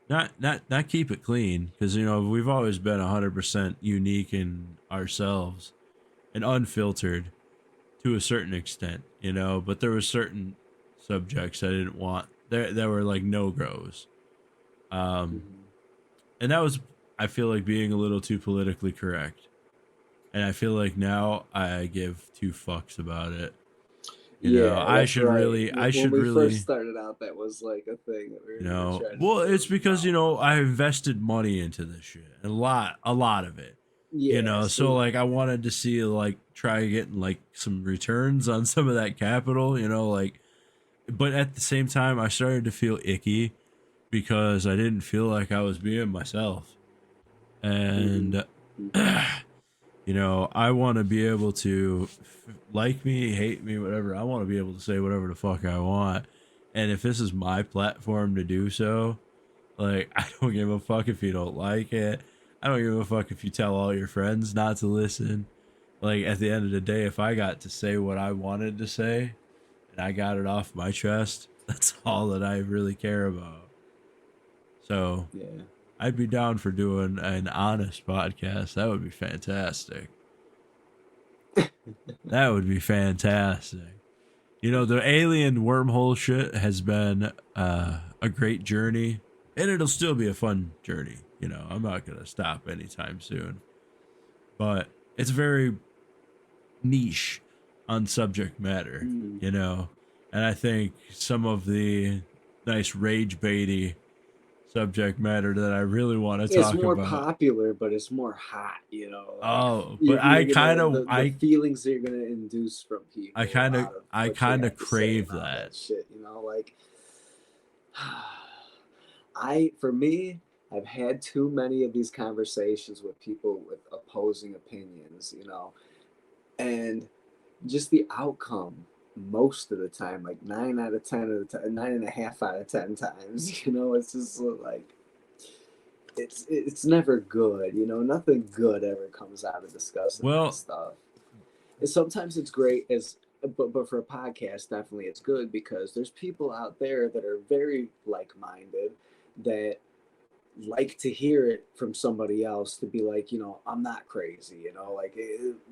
not keep it clean, because, you know, we've always been 100% unique in ourselves and unfiltered to a certain extent, you know, but there were certain subjects I didn't want. There were like no-goes. And that was, I feel like, being a little too politically correct. And I feel like now I give two fucks about it. You know, I should really when we first started out, that was like a thing that we were trying to well, it's because, you know, I invested money into this shit, a lot of it. Yeah, you know, so like I wanted to see, like, try getting like some returns on some of that capital, you know, like, but at the same time I started to feel icky because I didn't feel like I was being myself. And you know, I want to be able to like me, hate me, whatever. I want to be able to say whatever the fuck I want. And if this is my platform to do so, like, I don't give a fuck if you don't like it. I don't give a fuck if you tell all your friends not to listen. Like, at the end of the day, if I got to say what I wanted to say and I got it off my chest, that's all that I really care about. So, yeah, I'd be down for doing an honest podcast. That would be fantastic. That would be fantastic. You know, the alien wormhole shit has been a great journey, and it'll still be a fun journey. You know, I'm not going to stop anytime soon. But it's very niche on subject matter, you know. And I think some of the nice rage baity subject matter that I really want to talk about. It's more popular, but it's more hot, you know. Like, but I kind of the feelings that you're going to induce from people. I kind of crave that shit, you know, like for me, I've had too many of these conversations with people with opposing opinions, you know, and just the outcome most of the time, like 9 out of 10 of the time, 9.5 out of 10 times, you know, it's just like, it's never good, you know, nothing good ever comes out of discussing this stuff. And sometimes it's great but for a podcast, definitely it's good because there's people out there that are very like-minded that like to hear it from somebody else to be like, I'm not crazy, like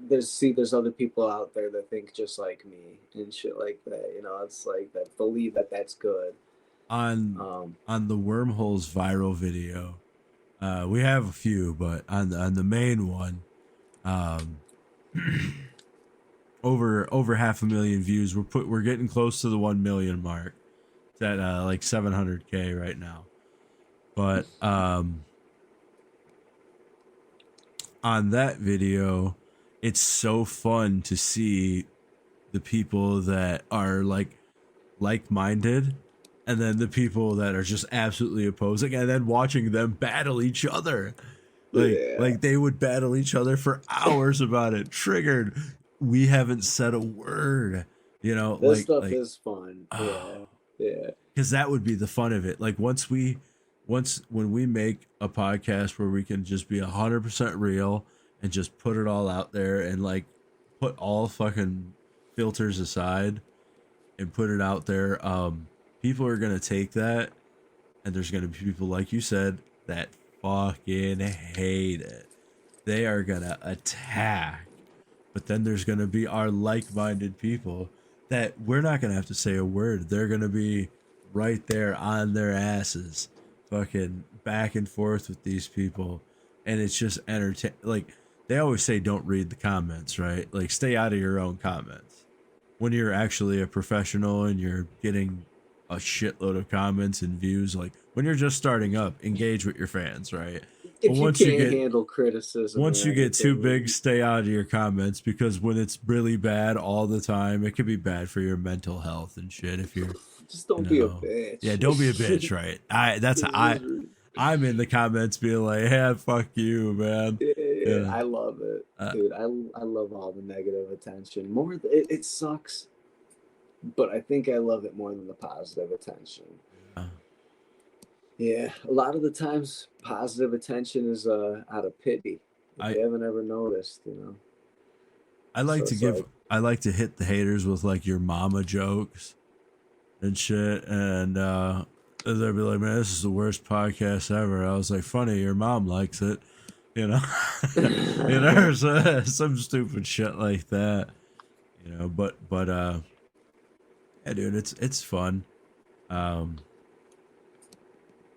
there's other people out there that think just like me and shit like that, it's like that believe that that's good. On the wormholes viral video, we have a few, but on the main one, over 500,000 views. We're getting close to the 1 million mark. It's at like 700K right now. But on that video, it's so fun to see the people that are like-minded, and then the people that are just absolutely opposing, and then watching them battle each other. Like they would battle each other for hours about it. Triggered. We haven't said a word. This stuff is fun. Yeah. Because that would be the fun of it. Like when we make a podcast where we can just be 100% real and just put it all out there and like put all fucking filters aside and put it out there, people are gonna take that, and there's gonna be people, like you said, that fucking hate it. They are gonna attack. But then there's gonna be our like-minded people that we're not gonna have to say a word. They're gonna be right there on their asses, fucking back and forth with these people, and it's just entertain. Like they always say, don't read the comments, right? Like stay out of your own comments. When you're actually a professional and you're getting a shitload of comments and views, like when you're just starting up, engage with your fans, right? If you can't handle criticism, once you get too big, stay out of your comments, because when it's really bad all the time, it could be bad for your mental health and shit. If you're just don't be a bitch. Yeah, don't be a bitch, right? I'm in the comments being like, "Yeah, fuck you, man." Yeah. I love it, dude. I love all the negative attention. It sucks, but I think I love it more than the positive attention. Yeah, a lot of the times positive attention is out of pity. If you haven't ever noticed, I like to hit the haters with like your mama jokes and shit, and they'll be like, "Man, this is the worst podcast ever." I was like, "Funny, your mom likes it," some stupid shit like that, But yeah, dude, it's fun.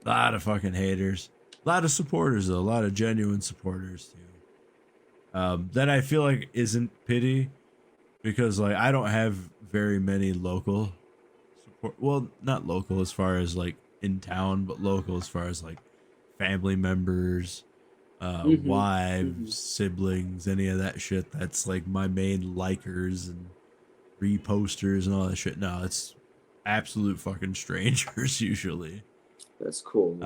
A lot of fucking haters. A lot of supporters, though. A lot of genuine supporters, too. That I feel like isn't pity, because, like, I don't have very many local support. Well, not local as far as, like, in town, but local as far as, like, family members, wives, siblings, any of that shit. That's, like, my main likers and reposters and all that shit. No, it's absolute fucking strangers, usually. That's cool.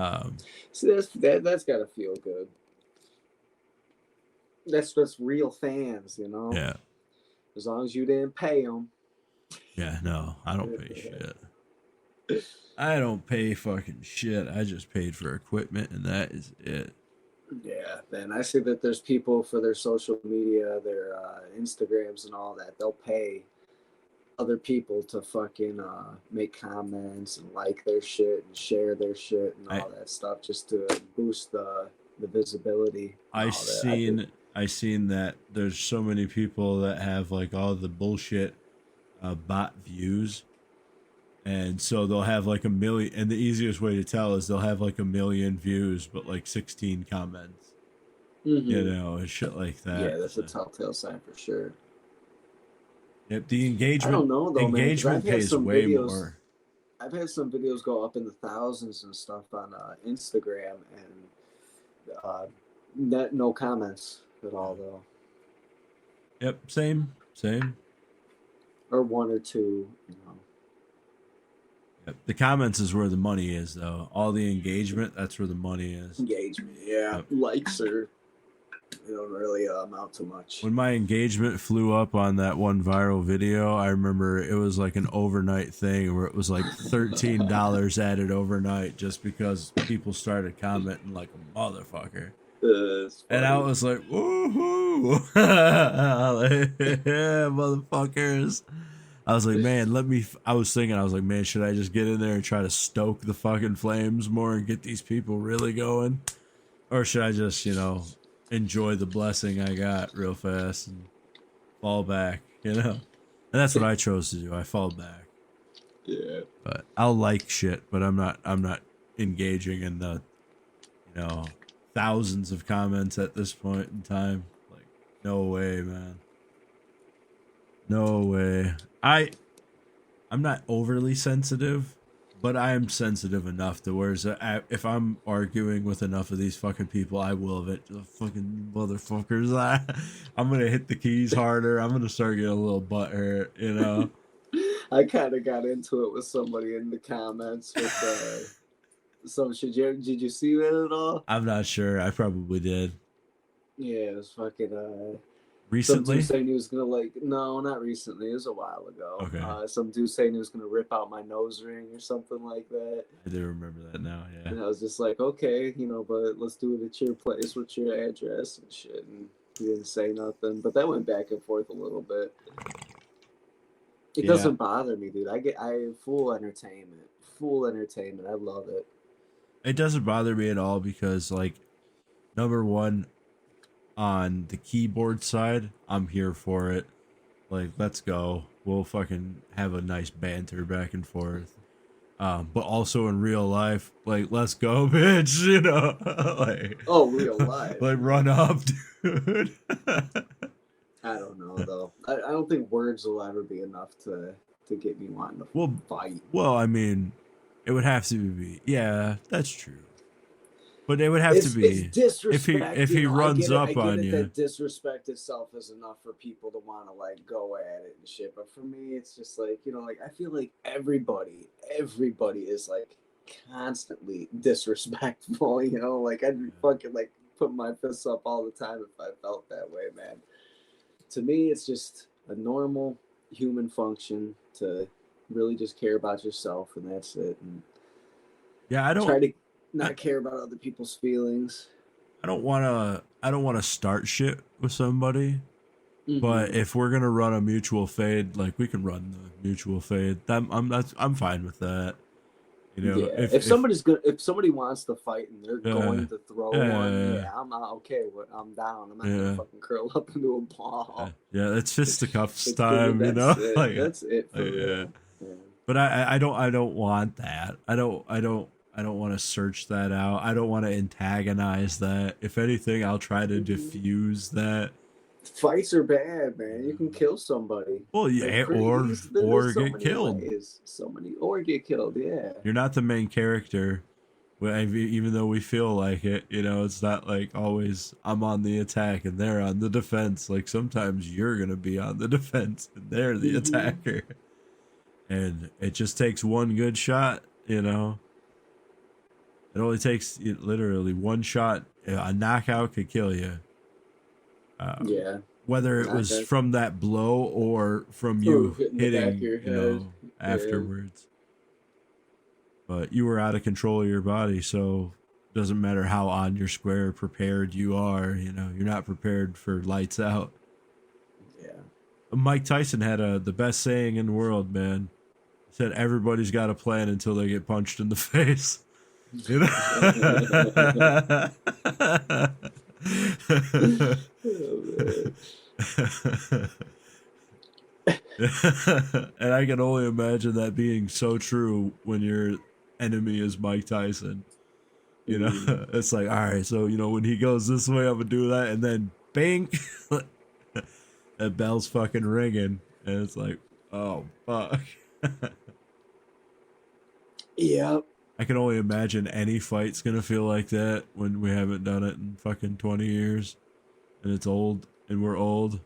See, that's gotta feel good. That's real fans, Yeah. As long as you didn't pay them. Yeah, no, I don't pay shit. I don't pay fucking shit. I just paid for equipment, and that is it. Yeah, man. I see that there's people for their social media, their Instagrams and all that. They'll pay other people to fucking make comments and like their shit and share their shit and all that stuff, just to boost the visibility. I seen that there's so many people that have like all the bullshit bot views, and so they'll have like 1 million, and the easiest way to tell is they'll have like 1 million views but like 16 comments, and shit like that. Yeah, that's a telltale sign for sure. Yep, the engagement. I don't know though, engagement man, pays way more. I've had some videos go up in the thousands and stuff on Instagram, and no comments at all though. Yep, same. Or one or two, Yep. The comments is where the money is, though. All the engagement, that's where the money is. Engagement, yeah. Yep. Likes are. They don't really amount to much. When my engagement flew up on that one viral video, I remember it was like an overnight thing where it was like $13 added overnight just because people started commenting like a motherfucker. And I was like, woohoo! Like, yeah, motherfuckers. I was like, man, I was thinking, I was like, man, should I just get in there and try to stoke the fucking flames more and get these people really going? Or should I just, enjoy the blessing I got real fast and fall back, And that's what I chose to do. I fall back. Yeah. But I'll like shit, but I'm not engaging in the, thousands of comments at this point in time. Like, no way, man. No way. I'm not overly sensitive, but I am sensitive enough to where if I'm arguing with enough of these fucking people, I will fucking motherfuckers. I'm gonna hit the keys harder. I'm gonna start getting a little butthurt, I kind of got into it with somebody in the comments with some shit. Did you see that at all? I'm not sure. I probably did. Yeah, it was fucking recently. Some dude saying he was gonna no, not recently. It was a while ago. Okay. Some dude saying he was gonna rip out my nose ring or something like that. I do remember that now. Yeah. And I was just like, okay, but let's do it at your place with your address and shit. And he didn't say nothing, but that went back and forth a little bit. It doesn't bother me, dude. I full entertainment. I love it. It doesn't bother me at all because, like, number one, on the keyboard side, I'm here for it. Like, let's go. We'll fucking have a nice banter back and forth. But also in real life, like, let's go, bitch. Like, real life. Like, run up, dude. I don't know though. I don't think words will ever be enough to get me wanting to fight. Well, I mean, it would have to be. Yeah, that's true. But it would have to be disrespect. If he runs up on you. That disrespect itself is enough for people to want to like go at it and shit. But for me, it's just like I feel like everybody is like constantly disrespectful. Like I'd be fucking like put my fists up all the time if I felt that way, man. To me, it's just a normal human function to really just care about yourself, and that's it. And I don't try to not care about other people's feelings. I don't want to start shit with somebody, but if we're gonna run a mutual fade, like we can run the mutual fade. I'm fine with that. If somebody wants to fight and they're going to throw one, I'm not okay. I'm down. I'm not gonna fucking curl up into a ball. It's fisticuffs time. That's it. For real. Yeah. But I don't want that. I don't want to search that out. I don't want to antagonize that. If anything, I'll try to diffuse that. Fights are bad, man. You can kill somebody. Well, yeah, or get killed. Or get killed. Yeah. You're not the main character, even though we feel like it. It's not like always I'm on the attack and they're on the defense. Like sometimes you're gonna be on the defense and they're the attacker. And it just takes one good shot. It only takes literally one shot. A knockout could kill you. Whether it was from that blow or from you hitting, afterwards. But you were out of control of your body, so it doesn't matter how on your square prepared you are. You're not prepared for lights out. Yeah. Mike Tyson had the best saying in the world, man. He said everybody's got a plan until they get punched in the face. And I can only imagine that being so true when your enemy is Mike Tyson. It's like, all right, so when he goes this way, I'm gonna do that, and then bing, that bell's fucking ringing, and it's like, oh fuck. Yep. I can only imagine any fight's gonna feel like that when we haven't done it in fucking 20 years. And it's old, and we're old.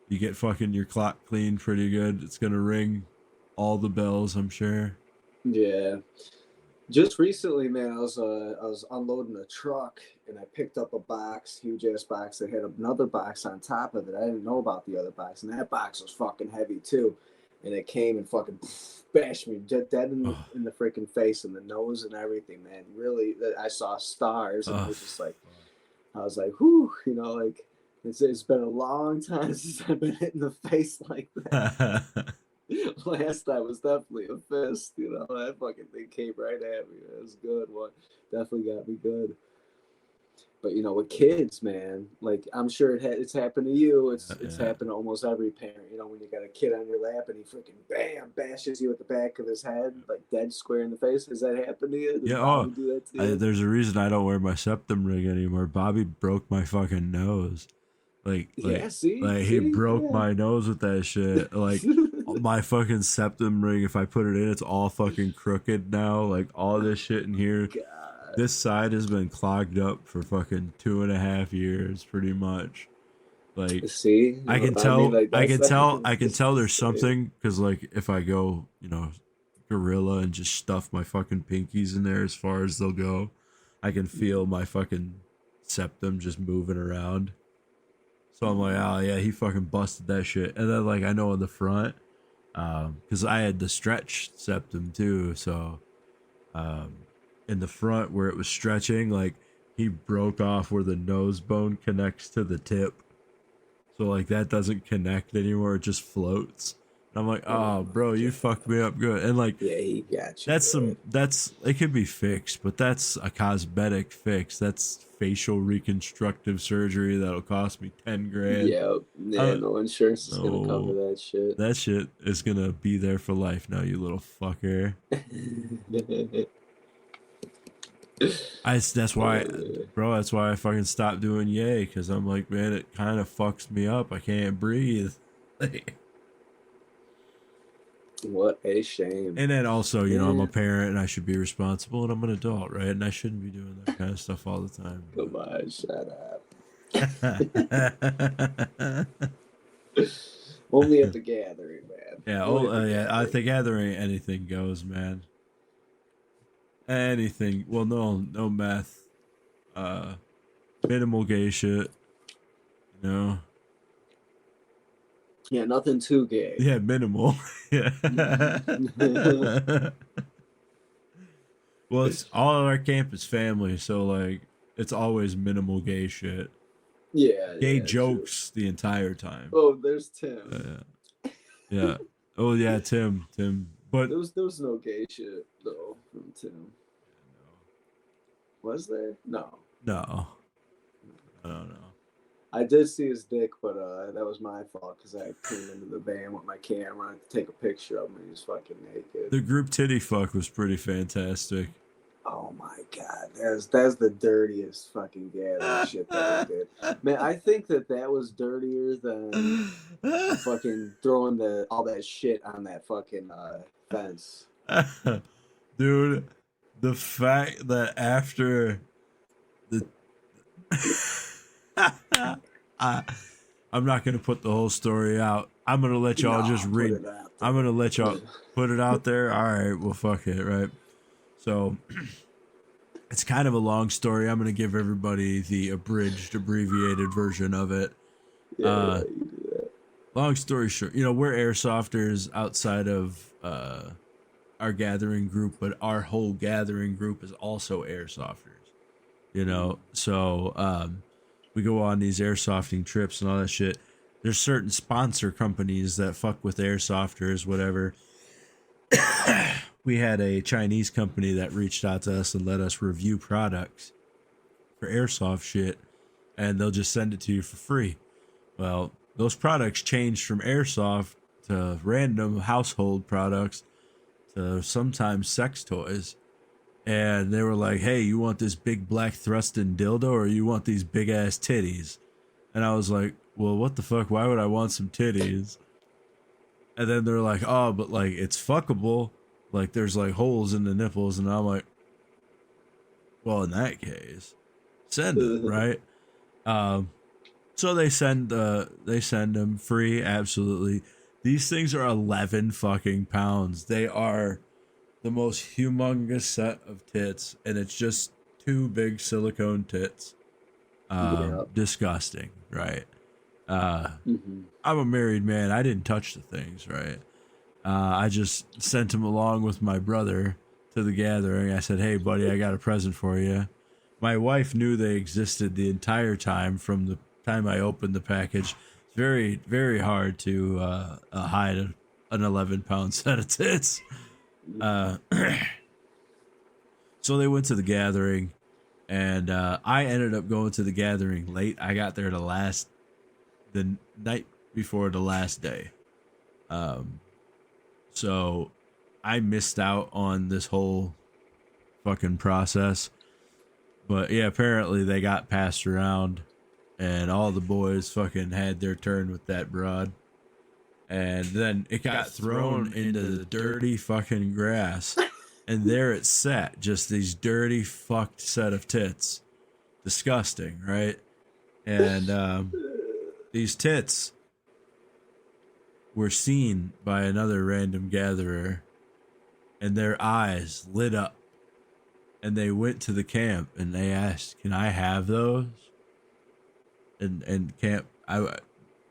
You get fucking your clock cleaned pretty good. It's gonna ring all the bells, I'm sure. Yeah. Just recently, man, I was unloading a truck, and I picked up a box, huge ass box that had another box on top of it. I didn't know about the other box, and that box was fucking heavy too. And it came and fucking bashed me dead in the freaking face and the nose and everything, man. Really, I saw stars, and it was just like, I was like, whew, it's been a long time since I've been hit in the face like that. Last time was definitely a fist. You know, that fucking thing came right at me. It was a good one. Definitely got me good. But you know, with kids, man, like I'm sure it's happened to you. It's happened to almost every parent. You know, when you got a kid on your lap and he freaking bam bashes you at the back of his head, like dead square in the face. Has that happened to you? Does Bobby do that to you? There's a reason I don't wear my septum ring anymore. Bobby broke my fucking nose. He broke my nose with that shit. Like my fucking septum ring, if I put it in, it's all fucking crooked now. Like all this shit in here. God. This side has been clogged up for fucking 2.5 years, pretty much. Like, see, I can tell there's something, because like if I go, you know, gorilla and just stuff my fucking pinkies in there as far as they'll go, I can feel my fucking septum just moving around. So I'm like, oh yeah, he fucking busted that shit. And then like I know in the front, because I had the stretch septum too, so in the front where it was stretching, like he broke off where the nose bone connects to the tip. So like that doesn't connect anymore, it just floats. And I'm like, oh bro, you fucked me up good. And like, yeah, he got you. That's it could be fixed, but that's a cosmetic fix. That's facial reconstructive surgery that'll cost me $10,000. Yeah, no insurance is gonna cover that shit. That shit is gonna be there for life now, you little fucker. That's why I fucking stopped doing yay, because I'm like, man, it kind of fucks me up. I can't breathe. What a shame. And then also, you know, I'm a parent and I should be responsible, and I'm an adult, right? And I shouldn't be doing that kind of stuff all the time. Come on, shut up. Only at the gathering, man. Yeah, at the gathering, anything goes, man. Anything. Well, no meth. Minimal gay shit. You know? Yeah, nothing too gay. Yeah, minimal. Yeah. Well, it's all of our campus family, so like it's always minimal gay shit. Yeah. Gay jokes the entire time. Oh, there's Tim. Yeah. Oh yeah, Tim. But there was no gay shit though from Tim. Was there? No. I don't know. I did see his dick, but that was my fault because I came into the van with my camera to take a picture of him and he was fucking naked. The group titty fuck was pretty fantastic. Oh my god, that's the dirtiest fucking gathering shit that we did. Man, I think that was dirtier than fucking throwing all that shit on that fucking fence. Dude, the fact that after the I'm not gonna put the whole story out. I'm gonna let y'all just read. I'm gonna let y'all put it out there. All right, well, fuck it, right? So it's kind of a long story. I'm gonna give everybody the abridged, abbreviated version of it. Yeah, long story short, you know, we're airsofters outside of our gathering group, but our whole gathering group is also airsofters. You know, so we go on these airsofting trips and all that shit. There's certain sponsor companies that fuck with airsofters, whatever. We had a Chinese company that reached out to us and let us review products for airsoft shit, and they'll just send it to you for free. Well, those products changed from airsoft to random household products to sometimes sex toys. And they were like, hey, you want this big black thrusting dildo or you want these big ass titties? And I was like, well, what the fuck? Why would I want some titties? And then they're like, oh, but like it's fuckable. Like there's like holes in the nipples. And I'm like, well, in that case, send it, right? So they send them free. Absolutely. These things are 11 fucking pounds. They are the most humongous set of tits, and it's just 2 big silicone tits. Disgusting, right? I'm a married man. I didn't touch the things, right? I just sent him along with my brother to the gathering. I said, hey, buddy, I got a present for you. My wife knew they existed the entire time from the time I opened the package. It's very, very hard to hide an 11-pound set of tits. So they went to the gathering, and I ended up going to the gathering late. I got there the night before the last day. So I missed out on this whole fucking process. But yeah, apparently they got passed around, and all the boys fucking had their turn with that broad. And then it got thrown into the dirty fucking grass. And there it sat, just these dirty fucked set of tits. Disgusting, right? And these tits were seen by another random gatherer, and their eyes lit up. And they went to the camp and they asked, "Can I have those?" And camp,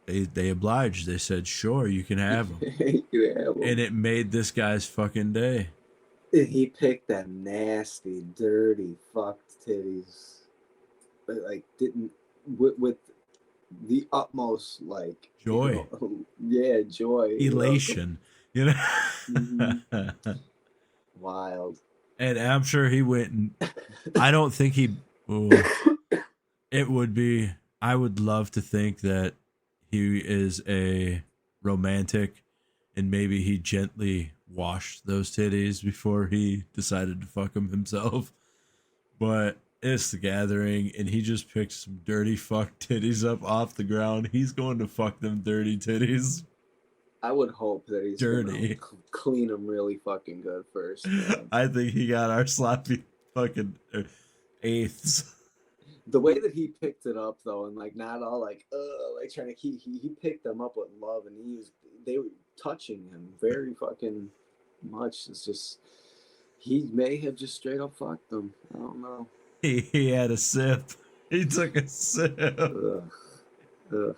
they obliged. They said, "Sure, you can have them." And it made this guy's fucking day. He picked them nasty, dirty, fucked titties, but like didn't with the utmost like joy. Yeah, joy, elation. You know, mm-hmm. Wild. And I'm sure he went and I don't think he. It would be. I would love to think that he is a romantic, and maybe he gently washed those titties before he decided to fuck them himself. But it's the gathering, and he just picked some dirty fuck titties up off the ground. He's going to fuck them dirty titties. I would hope that he's dirty. Clean them really fucking good first. I think he got our sloppy fucking eighths. The way that he picked it up though, and like not all like trying to he picked them up with love, and they were touching him very fucking much. It's just he may have just straight up fucked them. I don't know. He had a sip. He took a sip. Ugh.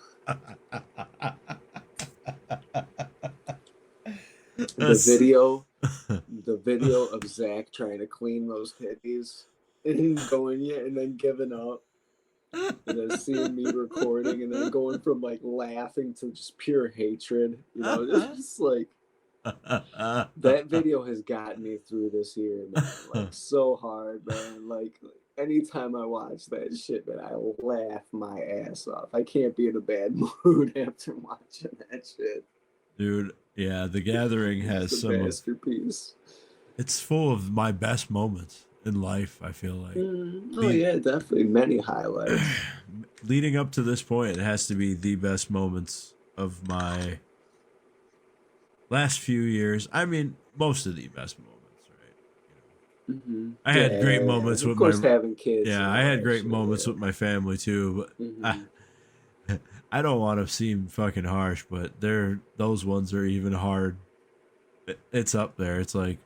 The video of Zach trying to clean those titties and going and then giving up, and then seeing me recording and then going from like laughing to just pure hatred, you know, just like that video has gotten me through this year, man, like so hard, man. Like anytime I watch that shit, man, I laugh my ass off. I can't be in a bad mood after watching that shit. Dude, yeah, The Gathering has it's a masterpiece. It's full of my best moments in life, I feel like. Yeah, definitely. Many highlights. Leading up to this point, it has to be the best moments of my last few years. I mean, most of the best moments, right? Mm-hmm. I had great moments with having kids. Yeah, I had great moments with my family too, but I don't want to seem fucking harsh, but those ones are even hard. It's up there. It's like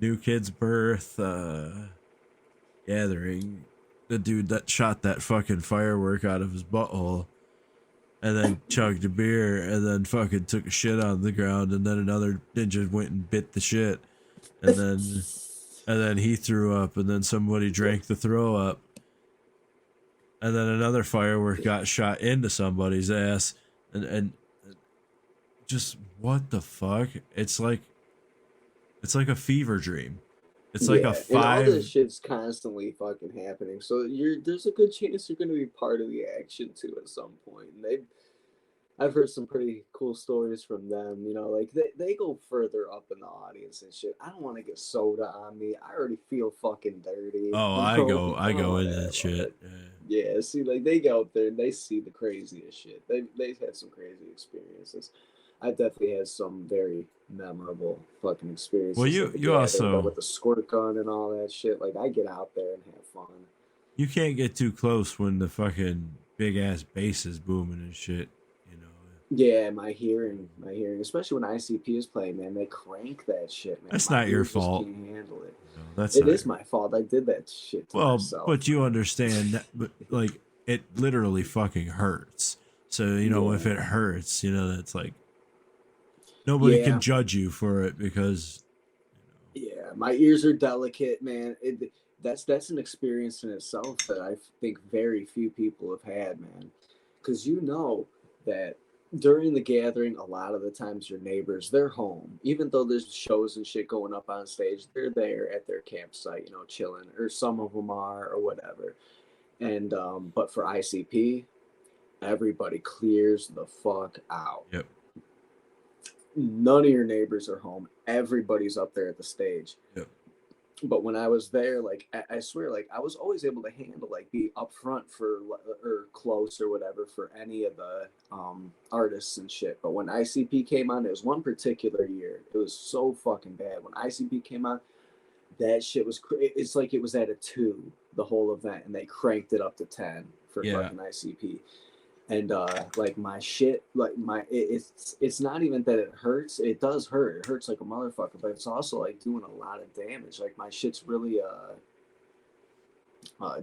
new kid's birth, gathering, the dude that shot that fucking firework out of his butthole, and then chugged a beer, and then fucking took a shit on the ground, and then another ninja went and bit the shit, and then he threw up, and then somebody drank the throw up. And then another firework got shot into somebody's ass, and just what the fuck? It's like a fever dream. It's like a 5. And all this shit's constantly fucking happening. So there's a good chance you're going to be part of the action too at some point. And I've heard some pretty cool stories from them. You know, like they go further up in the audience and shit. I don't want to get soda on me. I already feel fucking dirty. Oh, I go into that shit. Yeah, see, like they go up there and they see the craziest shit. They've had some crazy experiences. I definitely had some very memorable fucking experiences. Well, you also with the squirt gun and all that shit. Like I get out there and have fun. You can't get too close when the fucking big ass bass is booming and shit. Yeah, my hearing, especially when ICP is playing, man, they crank that shit, man. That's not your fault. Can't handle it. No, it is my fault. I did that shit to myself. But you understand that, but like it literally fucking hurts. So if it hurts, it's like nobody can judge you for it because. Yeah, my ears are delicate, man. That's an experience in itself that I think very few people have had, man. Because that during the gathering, a lot of the times your neighbors, they're home. Even though there's shows and shit going up on stage, they're there at their campsite, you know, chilling, or some of them are, or whatever. And but for ICP, everybody clears the fuck out. Yep. None of your neighbors are home. Everybody's up there at the stage. Yep. But when I was there, like, I swear, like, I was always able to handle, like, be up front for, or close or whatever for any of the artists and shit. But when ICP came on, it was one particular year. It was so fucking bad. When ICP came on, that shit was, it's like it was at a 2, the whole event, and they cranked it up to 10 for fucking ICP. And like my shit, like it's not even that it hurts. It does hurt. It hurts like a motherfucker, but it's also like doing a lot of damage. Like my shit's really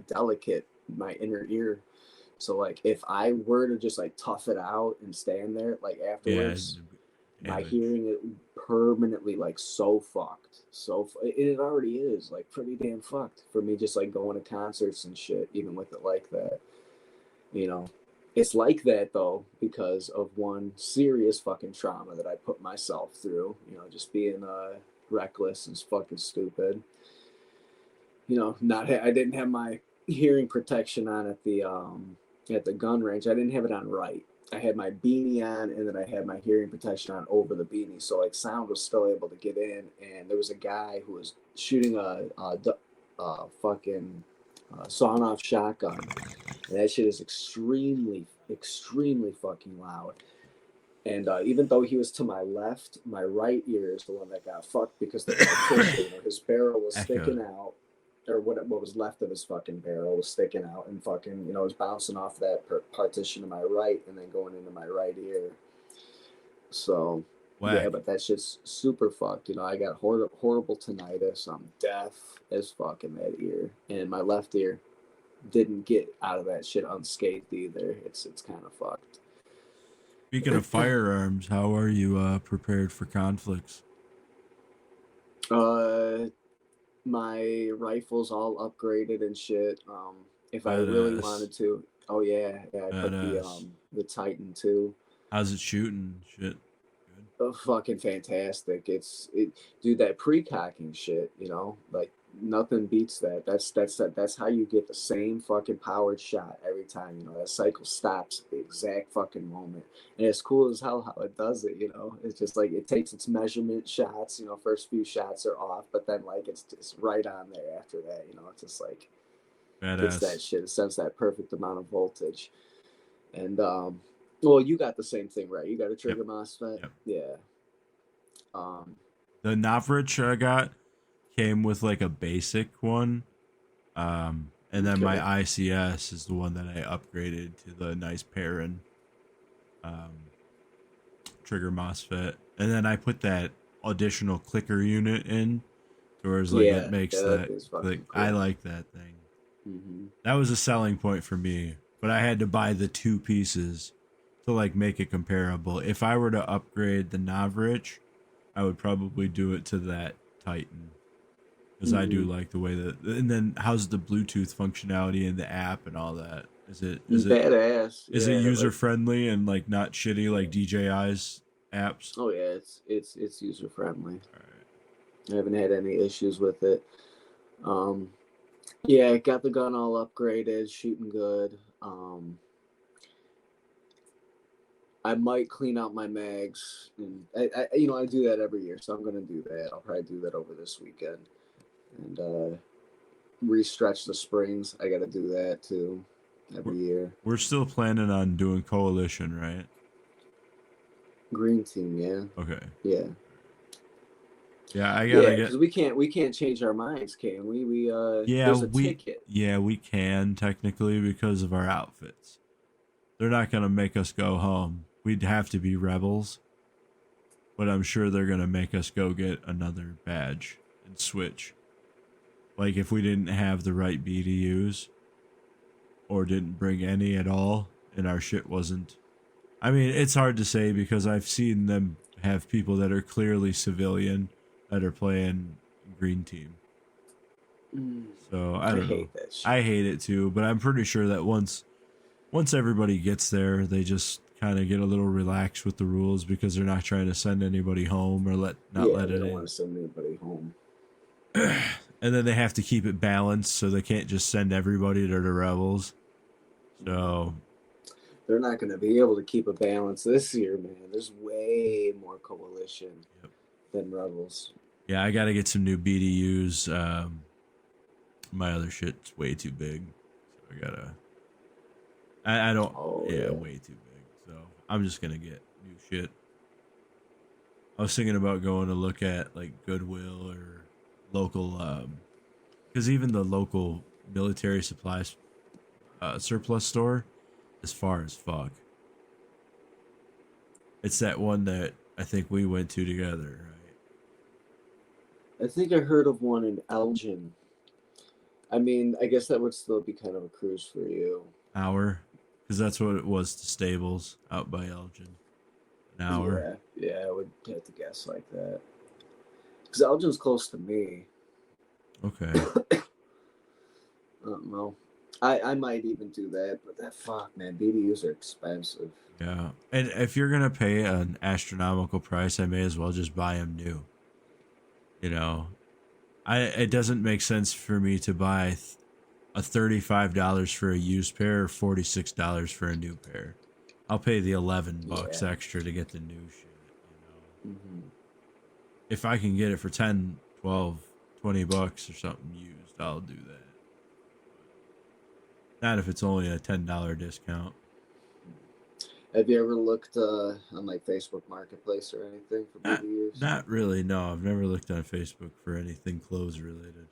delicate, my inner ear. So like if I were to just like tough it out and stand there, like afterwards, my hearing it permanently like so fucked. So it already is like pretty damn fucked for me. Just like going to concerts and shit, even with it like that, you know. It's like that, though, because of one serious fucking trauma that I put myself through, you know, just being reckless and fucking stupid. You know, I didn't have my hearing protection on at the gun range. I didn't have it on right. I had my beanie on, and then I had my hearing protection on over the beanie. So, like, sound was still able to get in, and there was a guy who was shooting a fucking sawn-off shotgun. And that shit is extremely, extremely fucking loud. And even though he was to my left, my right ear is the one that got fucked because the you know, his barrel was sticking out, or what was left of his fucking barrel was sticking out, and fucking, you know, it was bouncing off that partition to my right and then going into my right ear. So, yeah, but that shit's super fucked. You know, I got horrible tinnitus. I'm deaf as fuck in that ear. And my left ear didn't get out of that shit unscathed either. It's kind of fucked. Speaking of firearms, how are you prepared for conflicts? My rifle's all upgraded and shit. If I really wanted to, I put the Titan 2. How's it shooting? Shit. Fucking fantastic. Dude, that pre-cocking shit, you know, like nothing beats that. That's how you get the same fucking powered shot every time. You know, that cycle stops at the exact fucking moment, and it's cool as hell how it does it. You know, it's just like it takes its measurement shots. You know, first few shots are off, but then like it's right on there after that. You know, it's just like it's that shit. It sends that perfect amount of voltage, and well, you got the same thing, right? You got a trigger MOSFET? Yep. Yeah. The Navrich I got came with like a basic one. And then my ICS is the one that I upgraded to the nice Perrin trigger MOSFET. And then I put that additional clicker unit in, whereas like it makes that click. Cool. I like that thing. Mm-hmm. That was a selling point for me, but I had to buy the 2 pieces to like make it comparable. If I were to upgrade the Navrich, I would probably do it to that Titan, because I do like the way that. And then how's the Bluetooth functionality in the app and all that? Is it badass? Is it user friendly and like not shitty like DJI's apps? Oh yeah, it's user friendly. All right. I haven't had any issues with it. Yeah, got the gun all upgraded, shooting good. I might clean out my mags, and I do that every year, so I'm gonna do that. I'll probably do that over this weekend, and re-stretch the springs. I got to do that too every year. We're still planning on doing Coalition, right? Green Team, yeah. Okay. Yeah. Yeah, I gotta because we can't change our minds, can we? There's a ticket. Yeah, we can technically because of our outfits. They're not gonna make us go home. We'd have to be rebels, but I'm sure they're gonna make us go get another badge and switch. Like if we didn't have the right BDUs, or didn't bring any at all, and our shit wasn't. I mean, it's hard to say because I've seen them have people that are clearly civilian that are playing Green Team. So I don't know. I hate it too, but I'm pretty sure that once everybody gets there, they just kind of get a little relaxed with the rules because they're not trying to send anybody home or let they it don't in. want to send anybody home. And then they have to keep it balanced, so they can't just send everybody to the rebels. So they're not going to be able to keep a balance this year, man. There's way more coalition than rebels. yeah, I got to get some new BDUs. My other shit's way too big, so I gotta. I don't. Way too big. So I'm just gonna get new shit. I was thinking about going to look at like Goodwill or local, because even the local military supplies surplus store is far as fuck. It's that one that I think we went to together, right? I think I heard of one in Elgin. I mean, I guess that would still be kind of a cruise for you. Hour, because that's what it was to Stables out by Elgin. An hour. Yeah, I would have to guess like that. Because Elgin's close to me. Okay. I don't know. I might even do that, but that fuck, man, BDUs are expensive. Yeah, and if you're gonna pay an astronomical price, I may as well just buy them new. You know, it doesn't make sense for me to buy a $35 for a used pair or $46 for a new pair. I'll pay the $11 extra to get the new shit. You know, if I can get it for 10, 12, $20 or something used, I'll do that. Not if it's only a $10 discount. Have you ever looked on like Facebook Marketplace or anything for BDUs? Not really. No, I've never looked on Facebook for anything clothes related.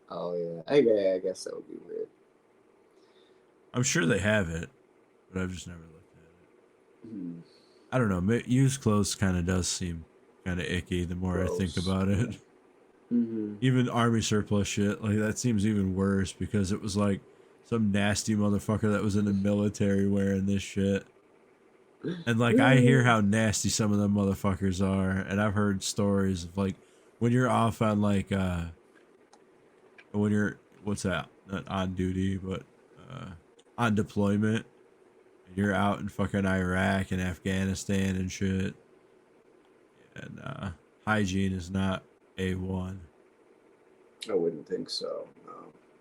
Oh yeah, I guess that would be weird. I'm sure they have it, but I've just never looked at it. I don't know. Used clothes kind of does seem kind of icky the more I think about it. Even army surplus shit, like that seems even worse because it was like some nasty motherfucker that was in the military wearing this shit. And like I hear how nasty some of them motherfuckers are, and I've heard stories of like when you're off on like when you're not on duty but on deployment, and you're out in fucking Iraq and Afghanistan and shit, and hygiene is not A1. I wouldn't think so. No,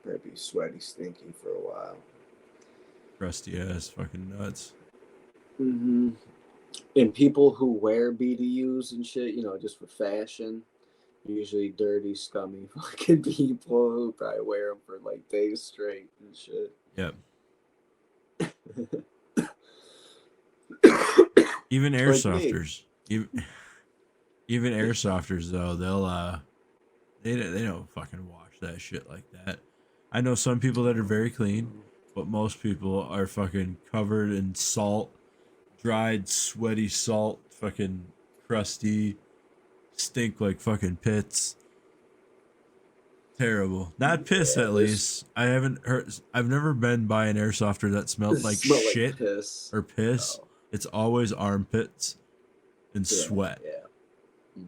probably be sweaty, stinky for a while. Crusty ass fucking nuts. And people who wear BDUs and shit, you know, just for fashion, usually dirty, scummy fucking people who probably wear them for like days straight and shit. Yep. Even airsofters, even airsofters though, they don't fucking wash that shit like that. I know some people that are very clean, but most people are fucking covered in salt, dried, sweaty salt, fucking crusty, stink like fucking pits. Terrible. Not piss, at least. I've never been by an airsofter that smelled like shit like piss. or piss. No. It's always armpits and sweat. Yeah.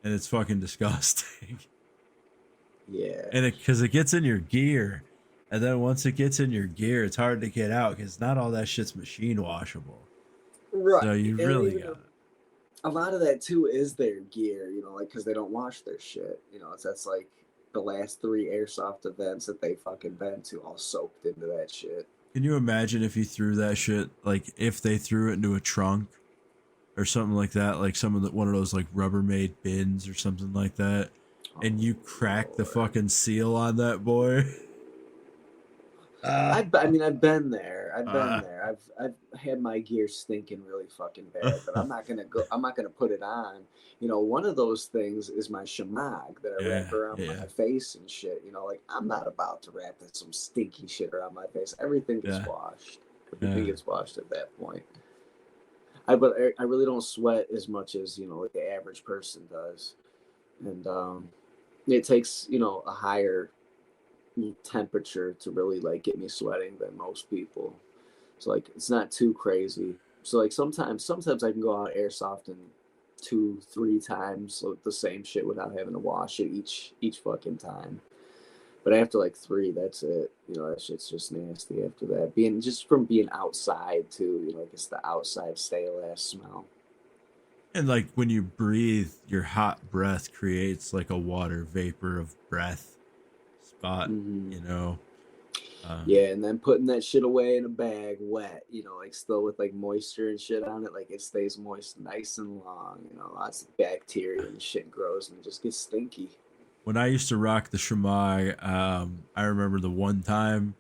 And it's fucking disgusting. Yeah. And because it gets in your gear. And then once it gets in your gear, it's hard to get out because not all that shit's machine washable. Right. So you really got it. A lot of that too is their gear, you know, like because they don't wash their shit. You know, that's like the last 3 airsoft events that they fucking been to, all soaked into that shit. Can you imagine if you threw that shit, like if they threw it into a trunk or something like that, like one of those like Rubbermaid bins or something like that, and you crack the fucking seal on that boy? I mean, I've been there. I've had my gear stinking really fucking bad, but I'm not gonna put it on. You know, one of those things is my shamag that I wrap around my face and shit. You know, like I'm not about to wrap some stinky shit around my face. Everything gets washed. Everything gets washed at that point. But I really don't sweat as much as, you know, like the average person does, and it takes, you know, a higher temperature to really like get me sweating than most people. So like it's not too crazy. So like sometimes I can go out airsofting 2-3 times with the same shit without having to wash it each fucking time. But after like 3, that's it. You know, that shit's just nasty after that. From being outside too, you know, like it's the outside stale ass smell. And like when you breathe, your hot breath creates like a water vapor of breath spot, you know. Yeah, and then putting that shit away in a bag, wet, you know, like still with like moisture and shit on it, like it stays moist nice and long, you know, lots of bacteria and shit grows and it just gets stinky. When I used to rock the Shemai, I remember the one time,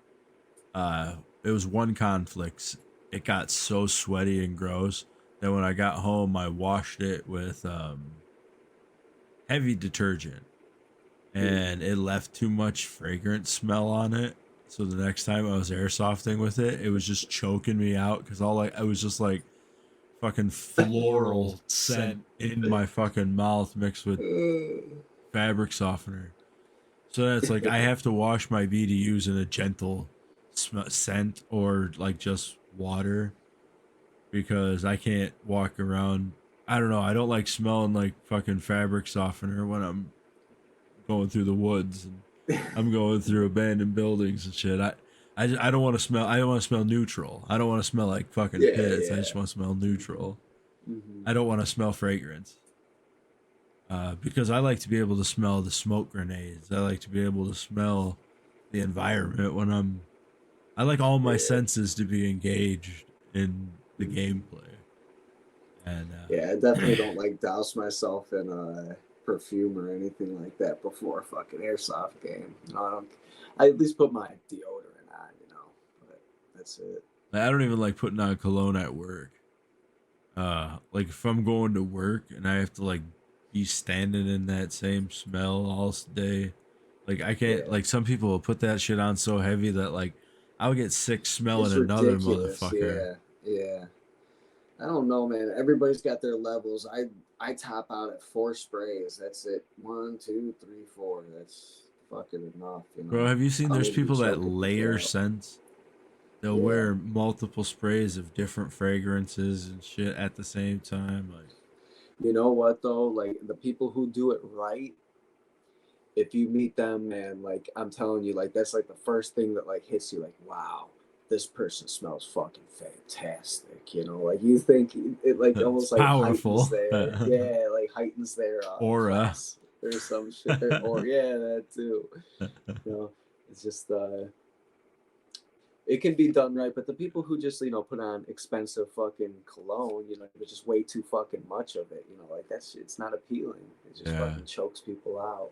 it was one conflict. It got so sweaty and gross that when I got home, I washed it with heavy detergent, and it left too much fragrant smell on it. So the next time I was airsofting with it, it was just choking me out because I was just like fucking floral scent in my fucking mouth mixed with fabric softener. So that's like I have to wash my BDUs in a gentle scent or like just water because I can't walk around. I don't know. I don't like smelling like fucking fabric softener when I'm going through the woods and I'm going through abandoned buildings and shit. I don't want to smell. I don't want to smell neutral. I don't want to smell like fucking pits. I just want to smell neutral. I don't want to smell fragrance. Because I like to be able to smell the smoke grenades. I like to be able to smell the environment when I like all my senses to be engaged in the gameplay. And I definitely don't like douse myself in perfume or anything like that before a fucking airsoft game. You know, I at least put my deodorant on, you know, but that's it. I don't even like putting on cologne at work. Like if I'm going to work and I have to like be standing in that same smell all day, like I can't. Like some people will put that shit on so heavy that like I'll get sick smelling another motherfucker. Yeah. I don't know, man. Everybody's got their levels. I top out at 4 sprays. That's it. 1, 2, 3, 4. That's fucking enough. You know? Bro, have you seen there's people that layer scents? They'll wear multiple sprays of different fragrances and shit at the same time. Like, you know what though? Like the people who do it right, if you meet them, man, like I'm telling you, like that's like the first thing that like hits you, like, wow, this person smells fucking fantastic. You know, like you think it like almost like powerful. Heightens their, like heightens their aura or some shit. Or that too. You know, it's just it can be done right, but the people who just, you know, put on expensive fucking cologne, you know, there's just way too fucking much of it, you know, like it's not appealing. It just fucking chokes people out.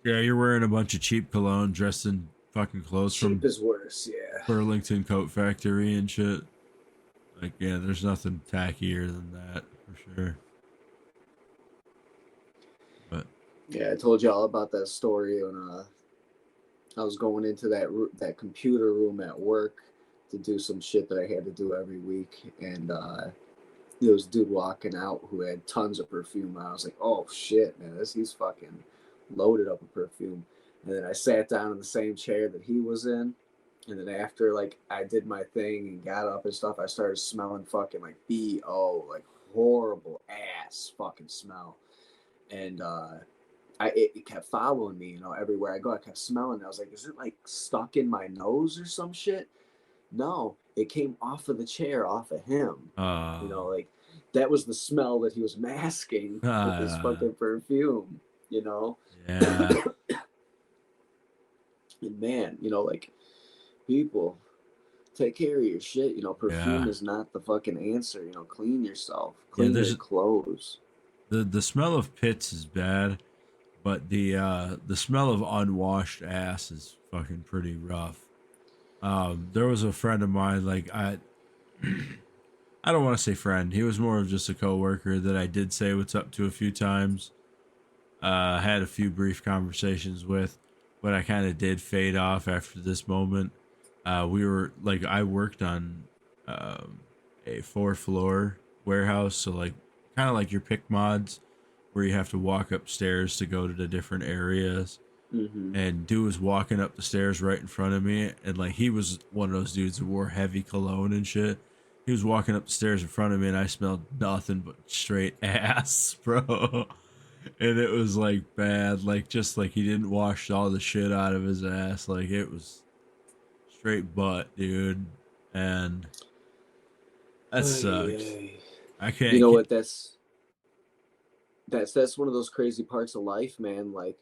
Yeah, you're wearing a bunch of cheap cologne, dressed in fucking clothes cheap is worse, Burlington Coat Factory and shit. Like, yeah, there's nothing tackier than that for sure. But yeah, I told you all about that story when I was going into that computer room at work to do some shit that I had to do every week, and there was a dude walking out who had tons of perfume. I was like, oh shit, man, he's fucking loaded up with perfume. And then I sat down in the same chair that he was in, and then after like I did my thing and got up and stuff, I started smelling fucking like BO, like horrible ass fucking smell, and it kept following me, you know, everywhere I go. I kept smelling it. I was like, is it like stuck in my nose or some shit? No, it came off of the chair, off of him. You know, like that was the smell that he was masking with his fucking perfume, you know? Yeah. And man, you know, like people take care of your shit. You know, perfume is not the fucking answer. You know, clean yourself, clean your clothes. The smell of pits is bad. But the smell of unwashed ass is fucking pretty rough. There was a friend of mine, like I don't want to say friend. He was more of just a coworker that I did say what's up to a few times. Had a few brief conversations with, but I kind of did fade off after this moment. We were like, I worked on a 4-floor warehouse, so like kind of like your pick mods, where you have to walk upstairs to go to the different areas. And dude was walking up the stairs right in front of me, and like he was one of those dudes who wore heavy cologne and shit. He was walking up the stairs in front of me, and I smelled nothing but straight ass, bro. And it was like bad, like just like he didn't wash all the shit out of his ass. Like it was straight butt, dude. And that sucks. I can't. You know what? That's one of those crazy parts of life, man. Like,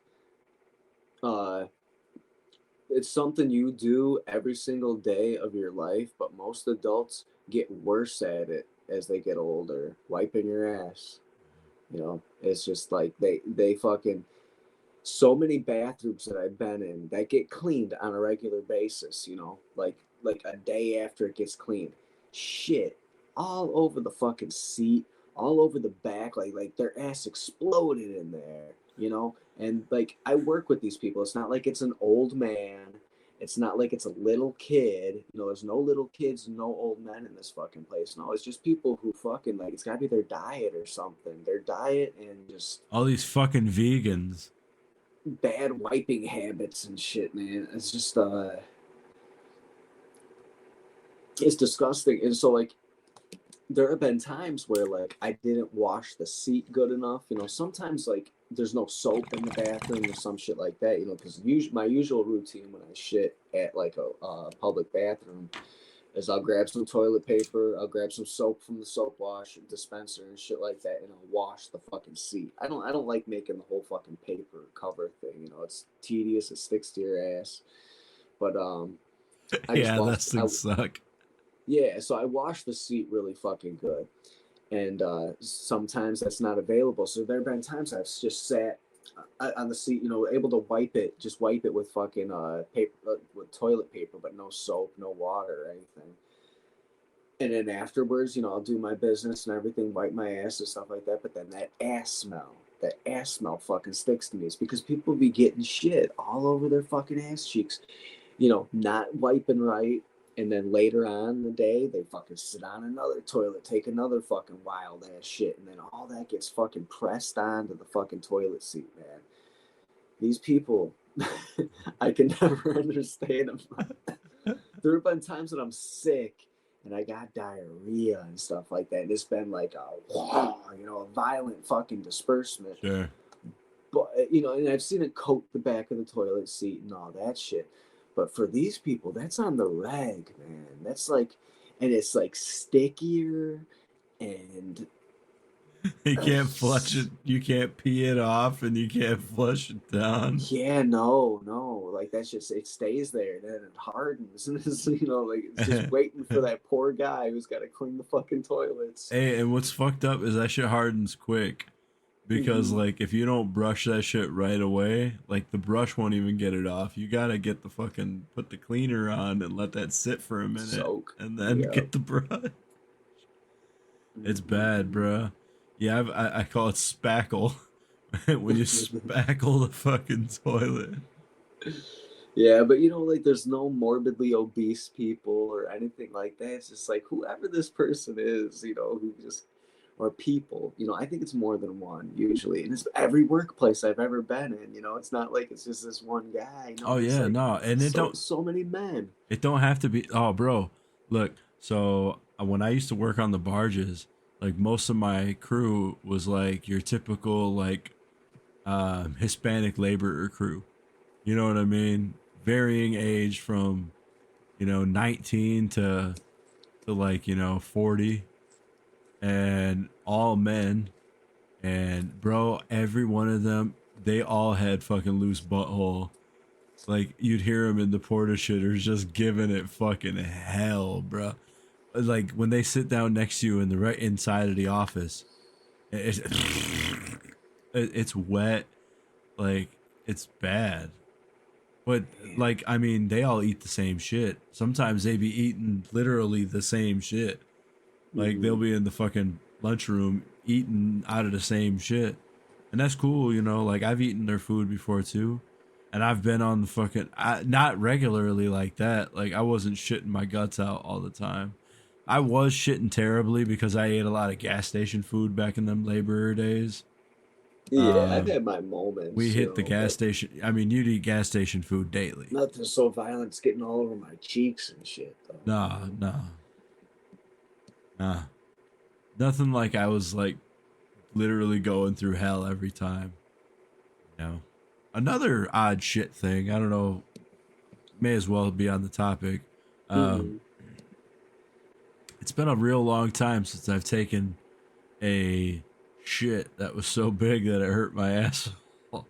it's something you do every single day of your life, but most adults get worse at it as they get older. Wiping your ass. You know, it's just like they fucking, so many bathrooms that I've been in that get cleaned on a regular basis, you know, like a day after it gets cleaned. Shit all over the fucking seat, all over the back, like their ass exploded in there, you know? And like I work with these people. It's not like it's an old man. It's not like it's a little kid. You know, there's no little kids, no old men in this fucking place. No, it's just people who fucking, like, it's gotta be their diet or something. Their diet and just all these fucking vegans. Bad wiping habits and shit, man. It's just it's disgusting. And so like there have been times where like I didn't wash the seat good enough. You know, sometimes like there's no soap in the bathroom or some shit like that, you know, because my usual routine when I shit at like a public bathroom is I'll grab some toilet paper, I'll grab some soap from the soap wash dispenser and shit like that, and I'll wash the fucking seat. I don't like making the whole fucking paper cover thing, you know, it's tedious, it sticks to your ass. But those things suck. Yeah, so I wash the seat really fucking good. And sometimes that's not available. So there have been times I've just sat on the seat, you know, able to wipe it with fucking paper, with toilet paper, but no soap, no water or anything. And then afterwards, you know, I'll do my business and everything, wipe my ass and stuff like that. But then that ass smell fucking sticks to me. It's because people be getting shit all over their fucking ass cheeks, you know, not wiping right. And then later on in the day, they fucking sit on another toilet, take another fucking wild ass shit, and then all that gets fucking pressed onto the fucking toilet seat, man. These people, I can never understand them. There have been times that I'm sick and I got diarrhea and stuff like that. And it's been like a violent fucking disbursement. Sure. But, you know, and I've seen it coat the back of the toilet seat and all that shit. But for these people, that's on the reg, man. That's like, and it's like stickier and you can't flush it. You can't pee it off and you can't flush it down. Yeah, no. Like that's just, it stays there and then it hardens. And it's, you know, like it's just waiting for that poor guy who's got to clean the fucking toilets. Hey, and what's fucked up is that shit hardens quick. Because like if you don't brush that shit right away, like the brush won't even get it off. You gotta get the fucking put the cleaner on and let that sit for a minute, and then get the brush. It's bad, bro. Yeah, I call it spackle when you spackle the fucking toilet. Yeah, but you know, like there's no morbidly obese people or anything like that. It's just like whoever this person is, you know, who just. Or people, you know, I think it's more than one usually, and it's every workplace I've ever been in. You know, it's not like it's just this one guy. No, and it don't so many men. It don't have to be. Oh, bro, look. So when I used to work on the barges, like most of my crew was like your typical like Hispanic laborer crew. You know what I mean? Varying age from 19 to like 40. And all men, and bro, every one of them, they all had fucking loose butthole. Like you'd hear them in the porta shitters just giving it fucking hell, bro. Like when they sit down next to you in the right inside of the office, it's wet, like it's bad. But like I mean, they all eat the same shit. Sometimes they be eating literally the same shit. Like they'll be in the fucking lunchroom eating out of the same shit. And that's cool, you know, like I've eaten their food before too. And I've been on the fucking, not regularly like that. Like I wasn't shitting my guts out all the time. I was shitting terribly because I ate a lot of gas station food back in them laborer days. Yeah, I've had my moments. We hit the gas station. I mean, you'd eat gas station food daily. Nothing so violent, it's getting all over my cheeks and shit, though. Nah. Nothing like I was like literally going through hell every time. You know, another odd shit thing. I don't know. May as well be on the topic. It's been a real long time since I've taken a shit that was so big that it hurt my asshole.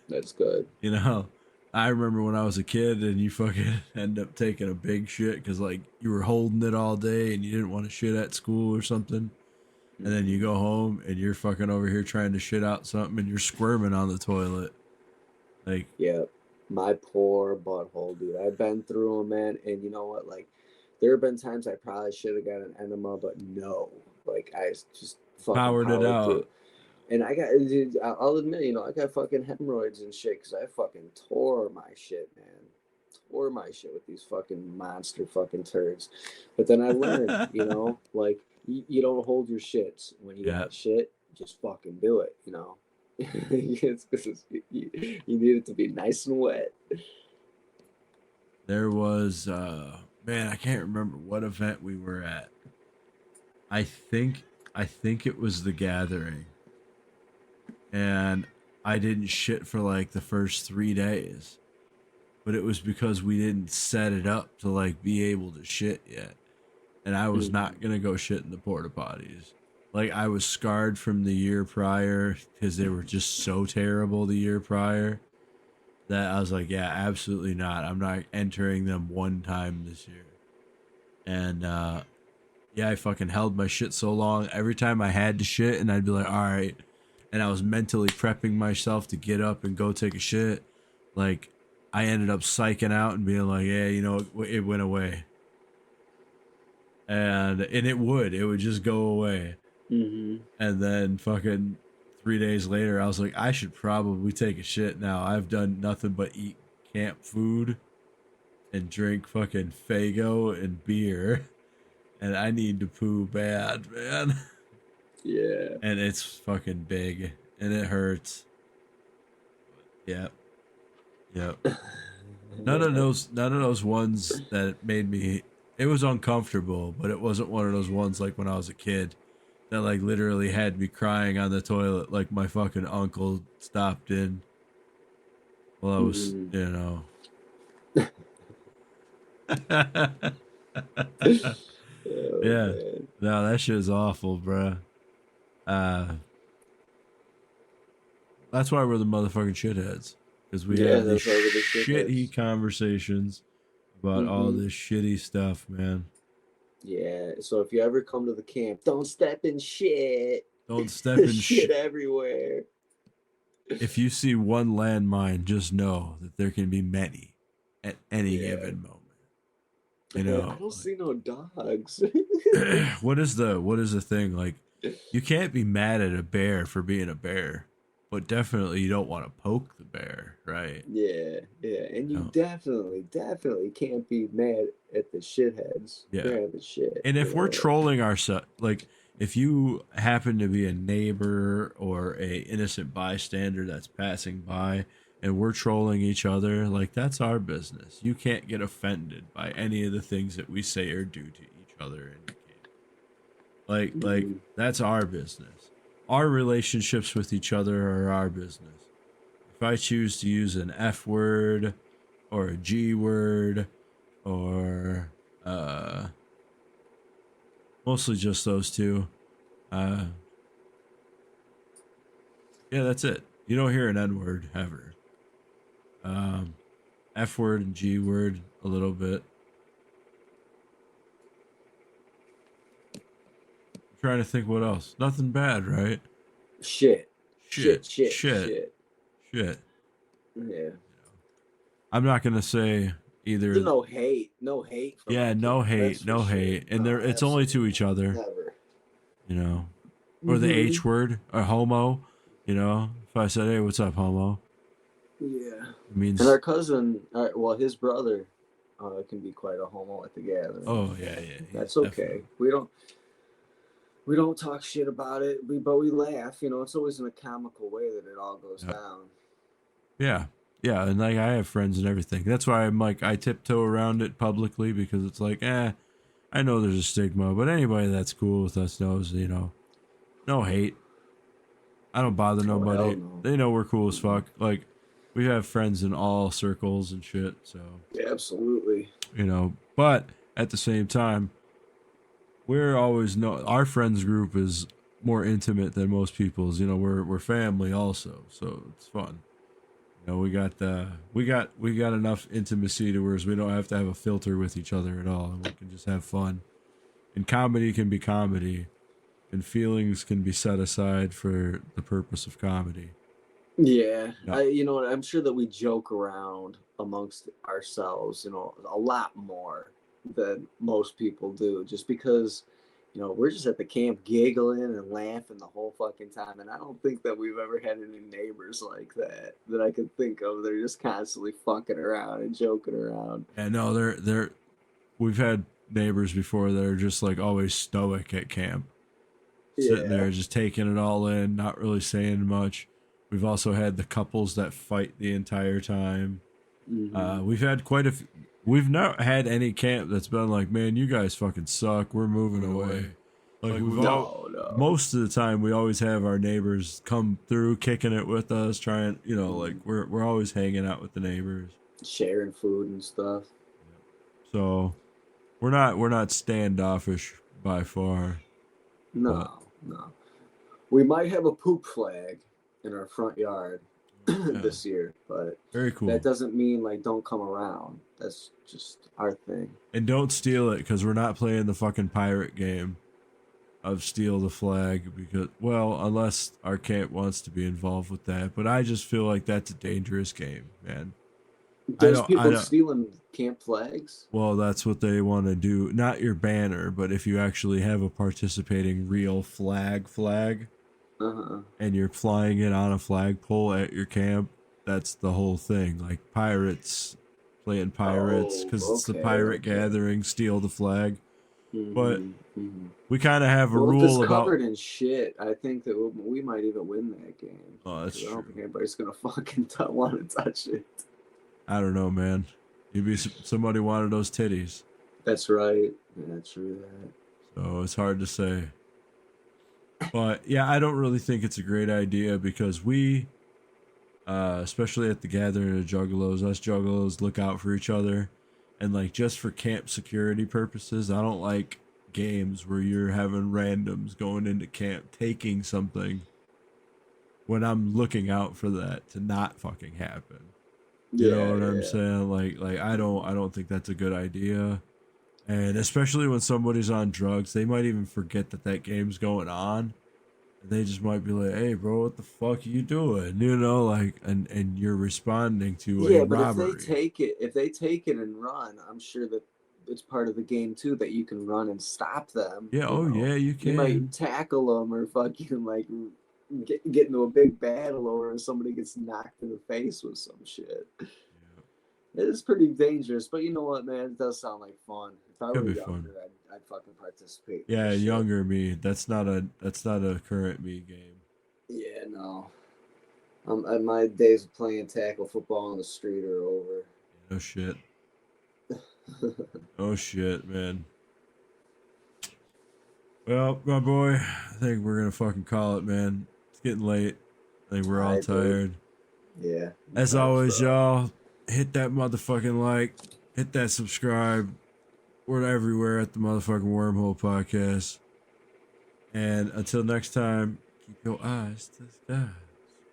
That's good. You know, I remember when I was a kid and you fucking end up taking a big shit because like you were holding it all day and you didn't want to shit at school or something. And then you go home and you're fucking over here trying to shit out something and you're squirming on the toilet. Like, yeah, my poor butthole, dude. I've been through them, man. And you know what? Like, there have been times I probably should have got an enema, but no. Like, I just fucking powered it out. through. And I got, dude, I'll admit, you know, I got fucking hemorrhoids and shit because I fucking tore my shit, man. Tore my shit with these fucking monster fucking turds. But then I learned, you know, like, you don't hold your shits. When you got shit, just fucking do it, you know. You need it to be nice and wet. There was, man, I can't remember what event we were at. I think it was the Gathering. And I didn't shit for like the first 3 days. But it was because we didn't set it up to like be able to shit yet. And I was not going to go shit in the porta potties. Like I was scarred from the year prior because they were just so terrible the year prior that I was like, yeah, absolutely not. I'm not entering them one time this year. And, yeah, I fucking held my shit so long. Every time I had to shit and I'd be like, all right. And I was mentally prepping myself to get up and go take a shit. Like I ended up psyching out and being like, yeah, you know, it went away. And it would just go away. And then fucking 3 days later, I was like, I should probably take a shit now. I've done nothing but eat camp food and drink fucking Faygo and beer. And I need to poo bad, man. Yeah. And it's fucking big. And it hurts. Yep. None of those ones that made me... It was uncomfortable, but it wasn't one of those ones like when I was a kid that like literally had me crying on the toilet like my fucking uncle stopped in while I was, you know. Yeah. Man. No, that shit is awful, bruh. That's why we're the motherfucking shitheads. Because we have these shitty conversations about all this shitty stuff, man. Yeah, so if you ever come to the camp, don't step in shit. Don't step in shit everywhere. If you see one landmine, just know that there can be many at any given moment. You know, I don't see no dogs. what is the thing? Like, you can't be mad at a bear for being a bear, but definitely you don't want to poke the bear, right? Yeah, and you definitely can't be mad at the shitheads. Yeah, they're the shit. And if we're trolling ourselves, like if you happen to be a neighbor or a innocent bystander that's passing by, and we're trolling each other, like that's our business. You can't get offended by any of the things that we say or do to each other in the camp. Like that's our business. Our relationships with each other are our business. If I choose to use an F word or a G word or mostly just those two, yeah, that's it. You don't hear an N word ever. F word and G word a little bit. I'm trying to think what else. Nothing bad, right? Shit. Yeah. I'm not gonna say either. No hate. Yeah, no hate. And it's only to each other. Never. You know, or the H word, or homo. You know, if I said, "Hey, what's up, homo?" Yeah. It means. And our cousin, his brother, can be quite a homo at the gathering. Oh yeah. That's okay. Definitely. We don't talk shit about it, but we laugh. You know, it's always in a comical way that it all goes down. Yeah, and like I have friends and everything. That's why I'm like I tiptoe around it publicly because it's like, I know there's a stigma, but anybody that's cool with us knows, you know, no hate. I don't bother nobody. hell no. They know we're cool as fuck. Like, we have friends in all circles and shit. So Yeah, absolutely. you know, but at the same time, we're always our friends group is more intimate than most people's. You know, we're family also, so it's fun. You know, we got enough intimacy to where we don't have to have a filter with each other at all, and we can just have fun. And comedy can be comedy, and feelings can be set aside for the purpose of comedy. Yeah, Yeah. you know, I'm sure that we joke around amongst ourselves, you know, a lot more than most people do, just because, you know, we're just at the camp giggling and laughing the whole fucking time, and I don't think that we've ever had any neighbors like that I could think of. They're just constantly fucking around and joking around. Yeah, no, they're we've had neighbors before that are just like always stoic at camp, sitting there just taking it all in, not really saying much. We've also had the couples that fight the entire time. We've had quite a few. We've not had any camp that's been like, man, you guys fucking suck, we're moving away. Like, most of the time, we always have our neighbors come through, kicking it with us, trying, you know, like we're always hanging out with the neighbors, sharing food and stuff. So we're not standoffish by far. No. We might have a poop flag in our front yard this year, but very cool. That doesn't mean like don't come around. That's just our thing. And don't steal it, because we're not playing the fucking pirate game of steal the flag, because, well, unless our camp wants to be involved with that. But I just feel like that's a dangerous game, man. There's people stealing camp flags? Well, that's what they want to do. Not your banner, but if you actually have a participating real flag, and you're flying it on a flagpole at your camp, that's the whole thing. Like pirates, playing pirates, because it's the pirate gathering, steal the flag. But we kind of have a rule about covered in shit. I think that we might even win that game. Oh, that's true. I don't think anybody's gonna fucking want to touch it. I don't know, man. Maybe somebody wanted those titties. That's right. Yeah, true that. So it's hard to say. But yeah, I don't really think it's a great idea, because we, especially at the gathering of Juggalos, us Juggalos look out for each other. And like, just for camp security purposes, I don't like games where you're having randoms going into camp taking something when I'm looking out for that to not fucking happen. You know what I'm saying? Like I don't think that's a good idea. And especially when somebody's on drugs, they might even forget that game's going on. And they just might be like, "Hey, bro, what the fuck are you doing?" You know, like, and you're responding to a robbery. If they take it and run, I'm sure that it's part of the game too, that you can run and stop them. Yeah, yeah, you can. You might tackle them or fucking like get into a big battle, or somebody gets knocked in the face with some shit. Yeah. It is pretty dangerous, but you know what, man? It does sound like fun. If I were younger, I'd fucking participate. Yeah, younger me. That's not a current me game. Yeah, no. My days of playing tackle football on the street are over. No shit. Oh shit, man. Well, my boy, I think we're gonna fucking call it, man. It's getting late. I think we're all tired. Yeah. As always, y'all, hit that motherfucking like, hit that subscribe. We're everywhere at the motherfucking Wormhole Podcast. And until next time, keep your eyes to the skies.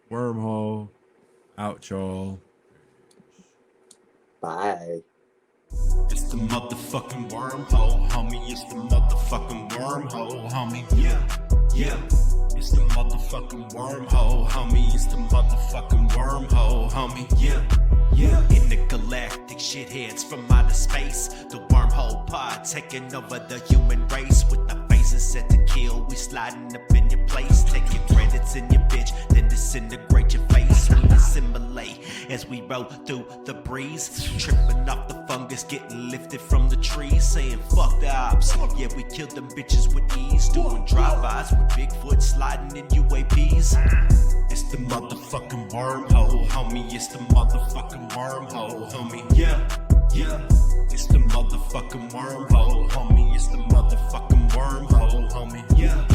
Wormhole, out, y'all. Bye. It's the motherfucking wormhole, homie. It's the motherfucking wormhole, homie. Yeah. It's the motherfucking wormhole, homie. It's the motherfucking wormhole, homie. Yeah. In the galactic shitheads from outer space, the wormhole pod taking over the human race with the faces set to kill. We sliding up in your place, taking credits in your bitch, then disintegrate your face. We assimilate as we roll through the breeze, tripping off the fungus, getting lifted from the trees, saying fuck the ops. Yeah, we killed them bitches with ease, doing drive-bys with Bigfoot sliding in UAPs. It's the motherfucking wormhole, homie. It's the motherfucking wormhole, homie. Yeah. It's the motherfucking wormhole, homie. It's the motherfucking wormhole, homie. Yeah.